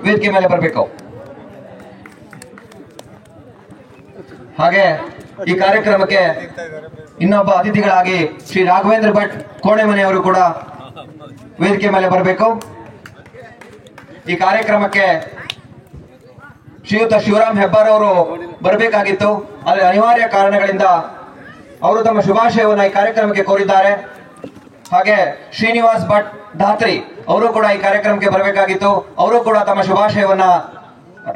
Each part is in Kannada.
ವೇದಿಕೆ ಮೇಲೆ ಬರಬೇಕು. ಹಾಗೆ ಈ ಕಾರ್ಯಕ್ರಮಕ್ಕೆ ಇನ್ನೊಬ್ಬ ಅತಿಥಿಗಳಾಗಿ ಶ್ರೀ ರಾಘವೇಂದ್ರ ಭಟ್ ಕೋಣೆಮನೆಯವರು ಕೂಡ ವೇದಿಕೆ ಮೇಲೆ ಬರಬೇಕು. ಈ ಕಾರ್ಯಕ್ರಮಕ್ಕೆ ಶ್ರೀಯುತ ಶಿವರಾಮ್ ಹೆಬ್ಬಾರ್ ಅವರು ಬರಬೇಕಾಗಿತ್ತು, ಆದರೆ ಅನಿವಾರ್ಯ ಕಾರಣಗಳಿಂದ ಅವರು ತಮ್ಮ ಶುಭಾಶಯವನ್ನು ಈ ಕಾರ್ಯಕ್ರಮಕ್ಕೆ ಕೋರಿದ್ದಾರೆ. ಹಾಗೆ ಶ್ರೀನಿವಾಸ್ ಭಟ್ ಧಾತ್ರಿ ಅವರು ಕೂಡ ಈ ಕಾರ್ಯಕ್ರಮಕ್ಕೆ ಬರಬೇಕಾಗಿತ್ತು, ಅವರು ಕೂಡ ತಮ್ಮ ಶುಭಾಶಯವನ್ನ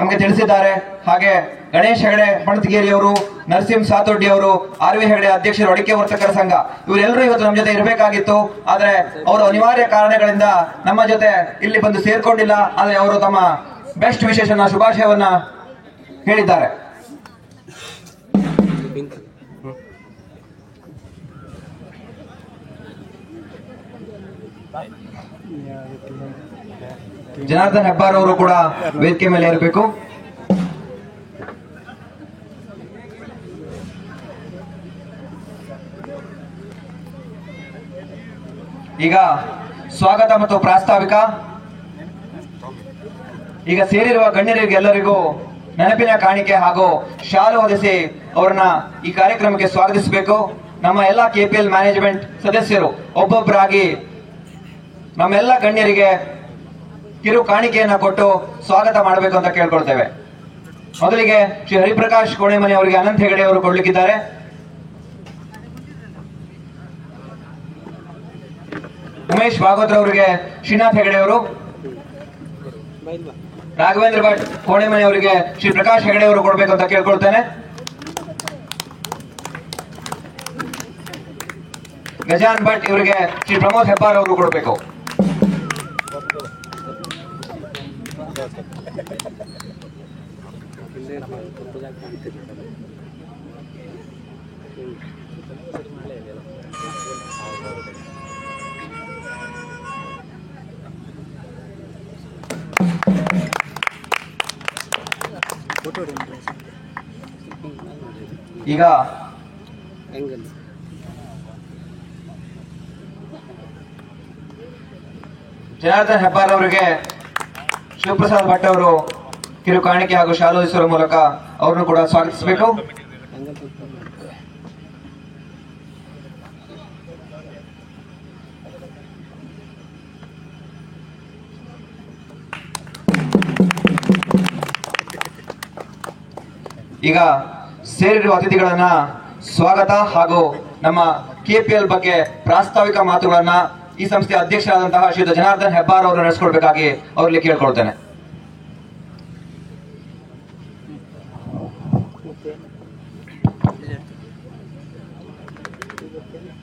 ನಮಗೆ ತಿಳಿಸಿದ್ದಾರೆ. ಹಾಗೆ ಗಣೇಶ್ ಹೆಗಡೆ ಬಣತಗೇರಿ ಅವರು, ನರಸಿಂಹ ಸಾತೊಡ್ಡಿ ಅವರು, ಆರ್ ವಿ ಹೆಗಡೆ ಅಧ್ಯಕ್ಷರು ಅಡಿಕೆ ವರ್ತಕರ ಸಂಘ, ಇವರೆಲ್ಲರೂ ಇವತ್ತು ನಮ್ಮ ಜೊತೆ ಇರಬೇಕಾಗಿತ್ತು. ಆದ್ರೆ ಅವರು ಅನಿವಾರ್ಯ ಕಾರಣಗಳಿಂದ ನಮ್ಮ ಜೊತೆ ಇಲ್ಲಿ ಬಂದು ಸೇರ್ಕೊಂಡಿಲ್ಲ. ಆದ್ರೆ ಅವರು ತಮ್ಮ ಬೆಸ್ಟ್ ವಿಶೇಷನ ಶುಭಾಶಯವನ್ನ ಹೇಳಿದ್ದಾರೆ. ಜನಾರ್ದನ್ ಹೆಬ್ಬಾರ್ ಅವರು ಕೂಡ ವೇದಿಕೆ ಮೇಲೆ ಇರಬೇಕು. ಈಗ ಸ್ವಾಗತ ಮತ್ತು ಪ್ರಾಸ್ತಾವಿಕ. ಈಗ ಸೇರಿರುವ ಗಣ್ಯರಿಗೆಲ್ಲರಿಗೂ ನೆನಪಿನ ಕಾಣಿಕೆ ಹಾಗೂ ಶಾಲು ಹೊದಿಸಿ ಅವರನ್ನ ಈ ಕಾರ್ಯಕ್ರಮಕ್ಕೆ ಸ್ವಾಗತಿಸಬೇಕು. ನಮ್ಮ ಎಲ್ಲ ಕೆಪಿಎಲ್ ಮ್ಯಾನೇಜ್ಮೆಂಟ್ ಸದಸ್ಯರು ಒಬ್ಬೊಬ್ಬರಾಗಿ ನಮ್ಮೆಲ್ಲ ಗಣ್ಯರಿಗೆ ಕಿರು ಕಾಣಿಕೆಯನ್ನ ಕೊಟ್ಟು ಸ್ವಾಗತ ಮಾಡಬೇಕು ಅಂತ ಕೇಳ್ಕೊಳ್ತೇವೆ. ಮೊದಲಿಗೆ ಶ್ರೀ ಹರಿಪ್ರಕಾಶ್ ಕೋಣೆಮನೆ ಅವರಿಗೆ ಅನಂತ್ ಹೆಗಡೆ ಅವರು ಕೊಡ್ಲಿಕ್ಕಿದ್ದಾರೆ. ಉಮೇಶ್ ಭಾಗವತ್ರ ಅವರಿಗೆ ಶ್ರೀನಾಥ್ ಹೆಗಡೆ ಅವರು, ರಾಘವೇಂದ್ರ ಭಟ್ ಕೋಣೆಮನೆ ಅವರಿಗೆ ಶ್ರೀ ಪ್ರಕಾಶ್ ಹೆಗಡೆ ಅವರು ಕೊಡ್ಬೇಕು ಅಂತ ಕೇಳ್ಕೊಳ್ತೇನೆ. ಗಜಾನ್ ಭಟ್ ಇವರಿಗೆ ಶ್ರೀ ಪ್ರಮೋದ್ ಹೆಬ್ಬಾರ್ ಅವರು ಕೊಡಬೇಕು. ಈಗ ಜನಾರ್ದನ್ ಹೆಬ್ಬಾರ್ ಅವರಿಗೆ ಶಿವಪ್ರಸಾದ್ ಭಟ್ ಅವರು ಕಿರು ಕಾಣಿಕೆ ಹಾಗೂ ಶಾಲು ಹೊದಿಸುವ ಮೂಲಕ ಅವರನ್ನು ಕೂಡ ಸ್ವಾಗತಿಸಬೇಕು. ಈಗ ಸೇರಿರುವ ಅತಿಥಿಗಳನ್ನ ಸ್ವಾಗತ ಹಾಗೂ ನಮ್ಮ ಕೆಪಿಎಲ್ ಬಗ್ಗೆ ಪ್ರಾಸ್ತಾವಿಕ ಮಾತುಗಳನ್ನ ಈ ಸಂಸ್ಥೆಯ ಅಧ್ಯಕ್ಷರಾದಂತಹ ಶ್ರೀಯುತ ಜನಾರ್ದನ್ ಹೆಬ್ಬಾರ್ ಅವರು ನಡೆಸಿಕೊಳ್ಬೇಕಾಗಿ ಅವರಲ್ಲಿ ಕೇಳ್ಕೊಳ್ತೇನೆ.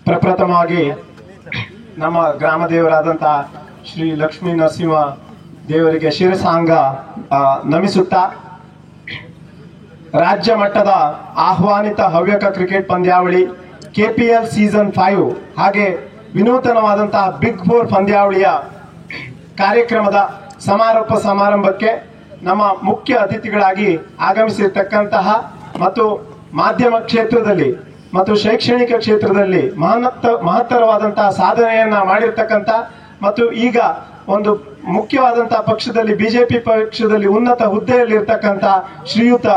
ಪ್ರಪ್ರಥಮವಾಗಿ ನಮ್ಮ ಗ್ರಾಮ ದೇವರಾದಂತಹ ಶ್ರೀ ಲಕ್ಷ್ಮೀ ನರಸಿಂಹ ದೇವರಿಗೆ ಶಿರಸಾಂಗ ನಮಿಸುತ್ತಾ ರಾಜ್ಯ ಮಟ್ಟದ ಆಹ್ವಾನಿತ ಹವ್ಯಕ ಕ್ರಿಕೆಟ್ ಪಂದ್ಯಾವಳಿ ಕೆಪಿಎಲ್ ಸೀಸನ್ 5 ಹಾಗೆ ವಿನೂತನವಾದಂತಹ ಬಿಗ್ 4 ಪಂದ್ಯಾವಳಿಯ ಕಾರ್ಯಕ್ರಮದ ಸಮಾರೋಪ ಸಮಾರಂಭಕ್ಕೆ ನಮ್ಮ ಮುಖ್ಯ ಅತಿಥಿಗಳಾಗಿ ಆಗಮಿಸಿರ್ತಕ್ಕಂತಹ ಮತ್ತು ಮಾಧ್ಯಮ ಕ್ಷೇತ್ರದಲ್ಲಿ ಮತ್ತು ಶೈಕ್ಷಣಿಕ ಕ್ಷೇತ್ರದಲ್ಲಿ ಮಹತ್ತರವಾದಂತಹ ಸಾಧನೆಯನ್ನ ಮಾಡಿರ್ತಕ್ಕಂಥ ಮತ್ತು ಈಗ ಒಂದು ಮುಖ್ಯವಾದಂತಹ ಪಕ್ಷದಲ್ಲಿ ಬಿಜೆಪಿ ಪಕ್ಷದಲ್ಲಿ ಉನ್ನತ ಹುದ್ದೆಯಲ್ಲಿ ಇರ್ತಕ್ಕಂಥ ಶ್ರೀಯುತ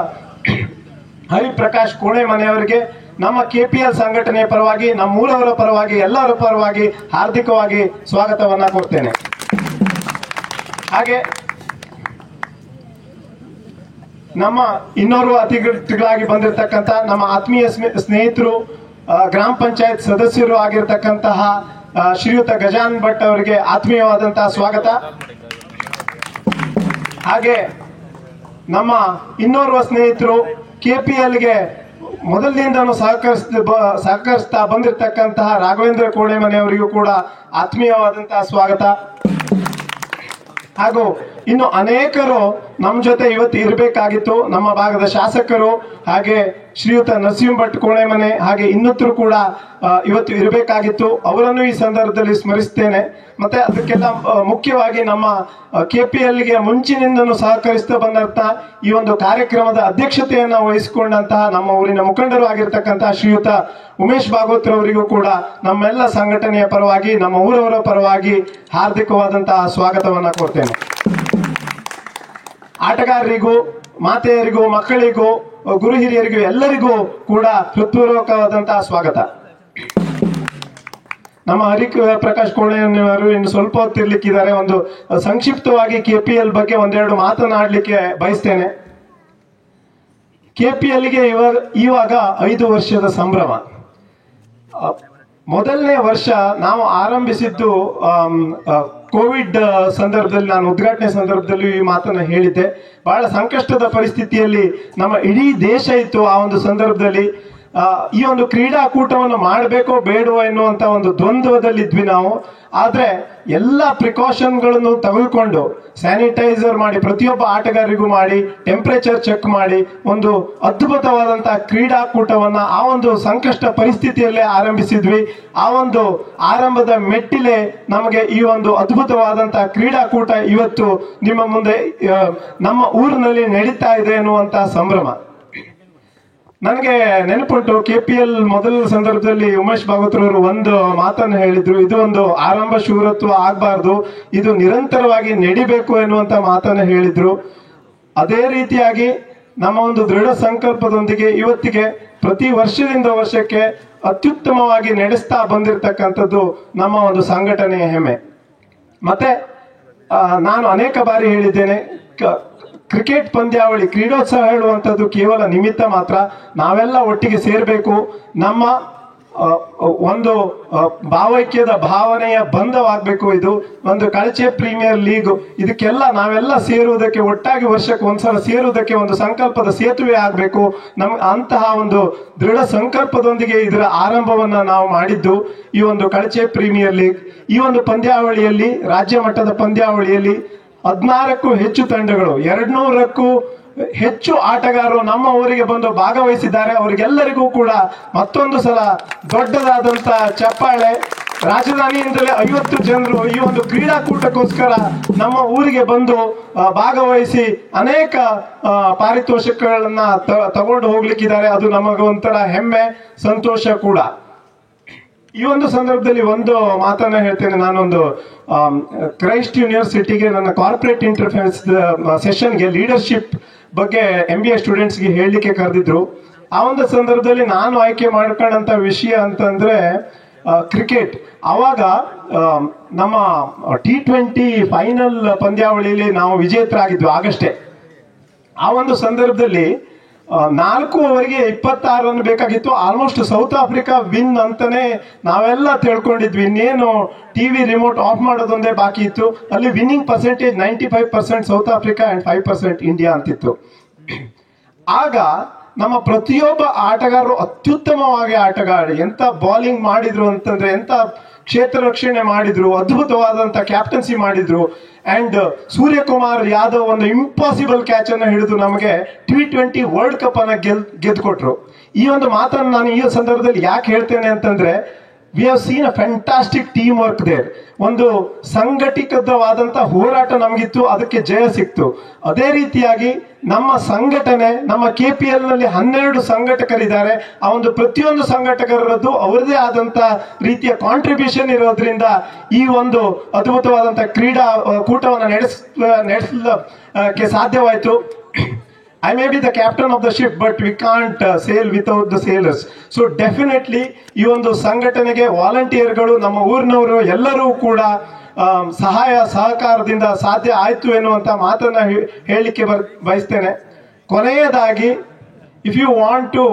ಹರಿಪ್ರಕಾಶ್ ಕೋಣೆಮನೆಯವರಿಗೆ ನಮ್ಮ ಕೆಪಿಎಲ್ ಸಂಘಟನೆಯ ಪರವಾಗಿ, ನಮ್ಮೂರವರ ಪರವಾಗಿ, ಎಲ್ಲರ ಪರವಾಗಿ ಹಾರ್ದಿಕವಾಗಿ ಸ್ವಾಗತವನ್ನ ಕೊಡ್ತೇನೆ. ಹಾಗೆ ನಮ್ಮ ಇನ್ನೋರ್ವ ಅತಿಥಿಗಳಾಗಿ ಬಂದಿರತಕ್ಕಂಥ ನಮ್ಮ ಆತ್ಮೀಯ ಸ್ನೇಹಿತರು, ಗ್ರಾಮ ಪಂಚಾಯತ್ ಸದಸ್ಯರು ಆಗಿರ್ತಕ್ಕಂತಹ ಶ್ರೀಯುತ ಗಜಾನ್ ಭಟ್ ಅವರಿಗೆ ಆತ್ಮೀಯವಾದಂತಹ ಸ್ವಾಗತ. ಹಾಗೆ ನಮ್ಮ ಇನ್ನೋರ್ವ ಸ್ನೇಹಿತರು ಕೆಪಿಎಲ್ಗೆ ಮೊದಲಿನಿಂದನೂ ಸಹಕರಿಸ್ತಾ ಬಂದಿರತಕ್ಕಂತಹ ರಾಘವೇಂದ್ರ ಕೋಣೆಮನೆಯವರಿಗೂ ಕೂಡ ಆತ್ಮೀಯವಾದಂತಹ ಸ್ವಾಗತ. ಹಾಗೂ ಇನ್ನು ಅನೇಕರು ನಮ್ಮ ಜೊತೆ ಇವತ್ತು ಇರಬೇಕಾಗಿತ್ತು. ನಮ್ಮ ಭಾಗದ ಶಾಸಕರು ಹಾಗೆ ಶ್ರೀಯುತ ನರಸಿಂಹ ಭಟ್ ಕೋಣೆಮನೆ ಹಾಗೆ ಇನ್ನೊತ್ತರು ಕೂಡ ಇವತ್ತು ಇರಬೇಕಾಗಿತ್ತು. ಅವರನ್ನು ಈ ಸಂದರ್ಭದಲ್ಲಿ ಸ್ಮರಿಸ್ತೇನೆ. ಮತ್ತೆ ಅದಕ್ಕೆಲ್ಲ ಮುಖ್ಯವಾಗಿ ನಮ್ಮ ಕೆಪಿಎಲ್ಗೆ ಮುಂಚಿನಿಂದನೂ ಸಹಕರಿಸ್ತಾ ಬಂದಂತಹ ಈ ಒಂದು ಕಾರ್ಯಕ್ರಮದ ಅಧ್ಯಕ್ಷತೆಯನ್ನ ವಹಿಸಿಕೊಂಡಂತಹ ನಮ್ಮ ಊರಿನ ಮುಖಂಡರು ಆಗಿರ್ತಕ್ಕಂತಹ ಶ್ರೀಯುತ ಉಮೇಶ್ ಭಾಗವತ್ರ ಅವರಿಗೂ ಕೂಡ ನಮ್ಮೆಲ್ಲ ಸಂಘಟನೆಯ ಪರವಾಗಿ, ನಮ್ಮ ಊರವರ ಪರವಾಗಿ ಹಾರ್ದಿಕವಾದಂತಹ ಸ್ವಾಗತವನ್ನ ಕೊಡ್ತೇನೆ. ಆಟಗಾರರಿಗೂ, ಮಾತೆಯರಿಗೂ, ಮಕ್ಕಳಿಗೂ, ಗುರು ಹಿರಿಯರಿಗೂ ಎಲ್ಲರಿಗೂ ಕೂಡ ಹೃತ್ಪೂರ್ವಕವಾದಂತಹ ಸ್ವಾಗತ. ನಮ್ಮ ಪ್ರಕಾಶ್ ಕೋಣೆಯವರು ಇನ್ನು ಸ್ವಲ್ಪ ಹೊತ್ತಿರ್ಲಿಕ್ಕಿದ್ದಾರೆ. ಒಂದು ಸಂಕ್ಷಿಪ್ತವಾಗಿ KPL ಬಗ್ಗೆ ಒಂದೆರಡು ಮಾತನಾಡಲಿಕ್ಕೆ ಬಯಸ್ತೇನೆ. KPLಗೆ ಇವಾಗ 5 ವರ್ಷದ ಸಂಭ್ರಮ. ಮೊದಲನೇ ವರ್ಷ ನಾವು ಆರಂಭಿಸಿದ್ದು ಕೋವಿಡ್ ಸಂದರ್ಭದಲ್ಲಿ, ನಾನು ಉದ್ಘಾಟನೆ ಸಂದರ್ಭದಲ್ಲಿ ಈ ಮಾತನ್ನ ಹೇಳಿದ್ದೆ. ಬಹಳ ಸಂಕಷ್ಟದ ಪರಿಸ್ಥಿತಿಯಲ್ಲಿ ನಮ್ಮ ಇಡೀ ದೇಶ ಇತ್ತು. ಆ ಒಂದು ಸಂದರ್ಭದಲ್ಲಿ ಈ ಒಂದು ಕ್ರೀಡಾಕೂಟವನ್ನು ಮಾಡಬೇಕೋ ಬೇಡವೋ ಎನ್ನುವಂತ ಒಂದು ದ್ವಂದ್ವದಲ್ಲಿದ್ವಿ ನಾವು. ಆದ್ರೆ ಎಲ್ಲ ಪ್ರಿಕಾಷನ್ಗಳನ್ನು ತೆಗೆದುಕೊಂಡು ಸ್ಯಾನಿಟೈಸರ್ ಮಾಡಿ, ಪ್ರತಿಯೊಬ್ಬ ಆಟಗಾರರಿಗೂ ಮಾಡಿ, ಟೆಂಪರೇಚರ್ ಚೆಕ್ ಮಾಡಿ, ಒಂದು ಅದ್ಭುತವಾದಂತಹ ಕ್ರೀಡಾಕೂಟವನ್ನ ಆ ಒಂದು ಸಂಕಷ್ಟ ಪರಿಸ್ಥಿತಿಯಲ್ಲೇ ಆರಂಭಿಸಿದ್ವಿ. ಆ ಒಂದು ಆರಂಭದ ಮೆಟ್ಟಿಲೆ ನಮಗೆ ಈ ಒಂದು ಅದ್ಭುತವಾದಂತಹ ಕ್ರೀಡಾಕೂಟ ಇವತ್ತು ನಿಮ್ಮ ಮುಂದೆ ನಮ್ಮ ಊರಿನಲ್ಲಿ ನಡೀತಾ ಇದೆ ಎನ್ನುವಂತಹ ಸಂಭ್ರಮ. ನನಗೆ ನೆನಪುಂಟು, KPL ಮೊದಲ ಸಂದರ್ಭದಲ್ಲಿ ಉಮೇಶ್ ಭಾಗವತರವರು ಒಂದು ಮಾತನ್ನು ಹೇಳಿದ್ರು, ಇದು ಒಂದು ಆರಂಭ ಶೂರತ್ವ ಆಗಬಾರ್ದು, ಇದು ನಿರಂತರವಾಗಿ ನಡಿಬೇಕು ಎನ್ನುವಂತ ಮಾತನ್ನು ಹೇಳಿದ್ರು. ಅದೇ ರೀತಿಯಾಗಿ ನಮ್ಮ ಒಂದು ದೃಢ ಸಂಕಲ್ಪದೊಂದಿಗೆ ಇವತ್ತಿಗೆ ಪ್ರತಿ ವರ್ಷದಿಂದ ವರ್ಷಕ್ಕೆ ಅತ್ಯುತ್ತಮವಾಗಿ ನಡೆಸ್ತಾ ಬಂದಿರತಕ್ಕಂಥದ್ದು ನಮ್ಮ ಒಂದು ಸಂಘಟನೆಯ ಹೆಮ್ಮೆ. ಮತ್ತೆ ನಾನು ಅನೇಕ ಬಾರಿ ಹೇಳಿದ್ದೇನೆ, ಕ್ರಿಕೆಟ್ ಪಂದ್ಯಾವಳಿ, ಕ್ರೀಡೋತ್ಸವ ಹೇಳುವಂಥದ್ದು ಕೇವಲ ನಿಮಿತ್ತ ಮಾತ್ರ. ನಾವೆಲ್ಲ ಒಟ್ಟಿಗೆ ಸೇರಬೇಕು. ನಮ್ಮ ಒಂದು ಭಾವೈಕ್ಯದ ಭಾವನೆಯ ಬಂಧವಾಗಬೇಕು. ಇದು ಒಂದು ಕಳಚೆ ಪ್ರೀಮಿಯರ್ ಲೀಗ್, ಇದಕ್ಕೆಲ್ಲ ನಾವೆಲ್ಲ ಸೇರುವುದಕ್ಕೆ, ಒಟ್ಟಾಗಿ ವರ್ಷಕ್ಕೆ ಒಂದ್ಸಲ ಸೇರುವುದಕ್ಕೆ ಒಂದು ಸಂಕಲ್ಪದ ಸೇತುವೆ ಆಗಬೇಕು. ಅಂತಹ ಒಂದು ದೃಢ ಸಂಕಲ್ಪದೊಂದಿಗೆ ಇದರ ಆರಂಭವನ್ನ ನಾವು ಮಾಡಿದ್ದು ಈ ಒಂದು ಕಳಚೆ ಪ್ರೀಮಿಯರ್ ಲೀಗ್. ಈ ಒಂದು ಪಂದ್ಯಾವಳಿಯಲ್ಲಿ, ರಾಜ್ಯ ಮಟ್ಟದ ಪಂದ್ಯಾವಳಿಯಲ್ಲಿ 16ಕ್ಕೂ ಹೆಚ್ಚು ತಂಡಗಳು, 200ಕ್ಕೂ ಹೆಚ್ಚು ಆಟಗಾರರು ನಮ್ಮ ಊರಿಗೆ ಬಂದು ಭಾಗವಹಿಸಿದ್ದಾರೆ. ಅವರಿಗೆಲ್ಲರಿಗೂ ಕೂಡ ಮತ್ತೊಂದು ಸಲ ದೊಡ್ಡದಾದಂತ ಚಪ್ಪಾಳೆ. ರಾಜಧಾನಿಯಿಂದಲೇ 50 ಜನರು ಈ ಒಂದು ಕ್ರೀಡಾಕೂಟಕ್ಕೋಸ್ಕರ ನಮ್ಮ ಊರಿಗೆ ಬಂದು ಭಾಗವಹಿಸಿ ಅನೇಕ ಪಾರಿತೋಷಕಗಳನ್ನ ತಗೊಂಡು ಹೋಗ್ಲಿಕ್ಕಿದ್ದಾರೆ. ಅದು ನಮಗೊಂಥರ ಹೆಮ್ಮೆ, ಸಂತೋಷ ಕೂಡ. ಈ ಒಂದು ಸಂದರ್ಭದಲ್ಲಿ ಒಂದು ಮಾತನ್ನ ಹೇಳ್ತೇನೆ. ನಾನೊಂದು ಕ್ರೈಸ್ಟ್ ಯೂನಿವರ್ಸಿಟಿಗೆ ನನ್ನ ಕಾರ್ಪೊರೇಟ್ ಇಂಟರ್ಫೆರೆನ್ಸ್ ಸೆಷನ್ಗೆ ಲೀಡರ್ಶಿಪ್ ಬಗ್ಗೆ MBA ಸ್ಟೂಡೆಂಟ್ಸ್ಗೆ ಹೇಳಲಿಕ್ಕೆ ಕರೆದಿದ್ರು. ಆ ಒಂದು ಸಂದರ್ಭದಲ್ಲಿ ನಾನು ಆಯ್ಕೆ ಮಾಡ್ಕೊಂಡಂತ ವಿಷಯ ಅಂತಂದ್ರೆ ಕ್ರಿಕೆಟ್. ಅವಾಗ ನಮ್ಮ T20 ಫೈನಲ್ ಪಂದ್ಯಾವಳಿಯಲ್ಲಿ ನಾವು ವಿಜೇತರಾಗಿದ್ವಿ ಆಗಷ್ಟೇ. ಆ ಒಂದು ಸಂದರ್ಭದಲ್ಲಿ 4 ಓವರ್ಗೆ 26 ರನ್ ಬೇಕಾಗಿತ್ತು. ಆಲ್ಮೋಸ್ಟ್ ಸೌತ್ ಆಫ್ರಿಕಾ ವಿನ್ ಅಂತಾನೆ ನಾವೆಲ್ಲ ತಿಳ್ಕೊಂಡಿದ್ವಿ. ಇನ್ನೇನು ಟಿವಿ ರಿಮೋಟ್ ಆಫ್ ಮಾಡೋದೊಂದೇ ಬಾಕಿ ಇತ್ತು. ಅಲ್ಲಿ winning percentage 95% South Africa and 5% India ಅಂತಿತ್ತು. ಆಗ ನಮ್ಮ ಪ್ರತಿಯೊಬ್ಬ ಆಟಗಾರರು ಅತ್ಯುತ್ತಮವಾಗಿ ಆಟಗಾಡಿ, ಎಂತ ಬೌಲಿಂಗ್ ಮಾಡಿದ್ರು ಅಂತಂದ್ರೆ, ಎಂತ ಕ್ಷೇತ್ರ ರಕ್ಷಣೆ ಮಾಡಿದ್ರು, ಅದ್ಭುತವಾದಂತ ಕ್ಯಾಪ್ಟನ್ಸಿ ಮಾಡಿದ್ರು. ಅಂಡ್ ಸೂರ್ಯಕುಮಾರ್ ಯಾದವ್ ಒಂದು ಇಂಪಾಸಿಬಲ್ ಕ್ಯಾಚ್ ಅನ್ನು ಹಿಡಿದು ನಮಗೆ T20 ವರ್ಲ್ಡ್ ಕಪ್ ಅನ್ನ ಗೆದ್ದುಕೊಟ್ರು. ಈ ಒಂದು ಮಾತನ್ನು ನಾನು ಈ ಸಂದರ್ಭದಲ್ಲಿ ಯಾಕೆ ಹೇಳ್ತೇನೆ ಅಂತಂದ್ರೆ, we have seen a fantastic team work there. ಒಂದು ಸಂಘಟಿತವಾದಂತ ಹೋರಾಟ ನಮಗಿತ್ತು, ಅದಕ್ಕೆ ಜಯ ಸಿಕ್ತು. ಅದೇ ರೀತಿಯಾಗಿ ನಮ್ಮ ಸಂಘಟನೆ, ನಮ್ಮ KPL ನಲ್ಲಿ 12 ಸಂಘಟಕರಿದ್ದಾರೆ. ಆ ಒಂದು ಪ್ರತಿಯೊಂದು ಸಂಘಟಕರದ್ದು ಅವರದೇ ಆದಂತ ರೀತಿಯ ಕಾಂಟ್ರಿಬ್ಯೂಷನ್ ಇರೋದ್ರಿಂದ ಈ ಒಂದು ಅದ್ಭುತವಾದಂತ ಕ್ರೀಡಾ ಕೂಟವನ್ನು ನಡೆಸಲಿಕ್ಕೆ ಸಾಧ್ಯವಾಯಿತು. I may be the captain of the ship, but we can't sail without the sailors. So definitely ಈ ಒಂದು ಸಂಘಟನೆಗೆ ವಾಲಂಟಿಯರ್ಗಳು, ನಮ್ಮ ಊರಿನವರು ಎಲ್ಲರೂ ಕೂಡ ಸಹಾಯ ಸಹಕಾರದಿಂದ ಸಾಧ್ಯ ಆಯ್ತು ಎನ್ನುವಂತ ಮಾತನ್ನ ಹೇಳಲಿಕ್ಕೆ ಬಯಸ್ತೇನೆ. ಕೊನೆಯದಾಗಿ, if you want to,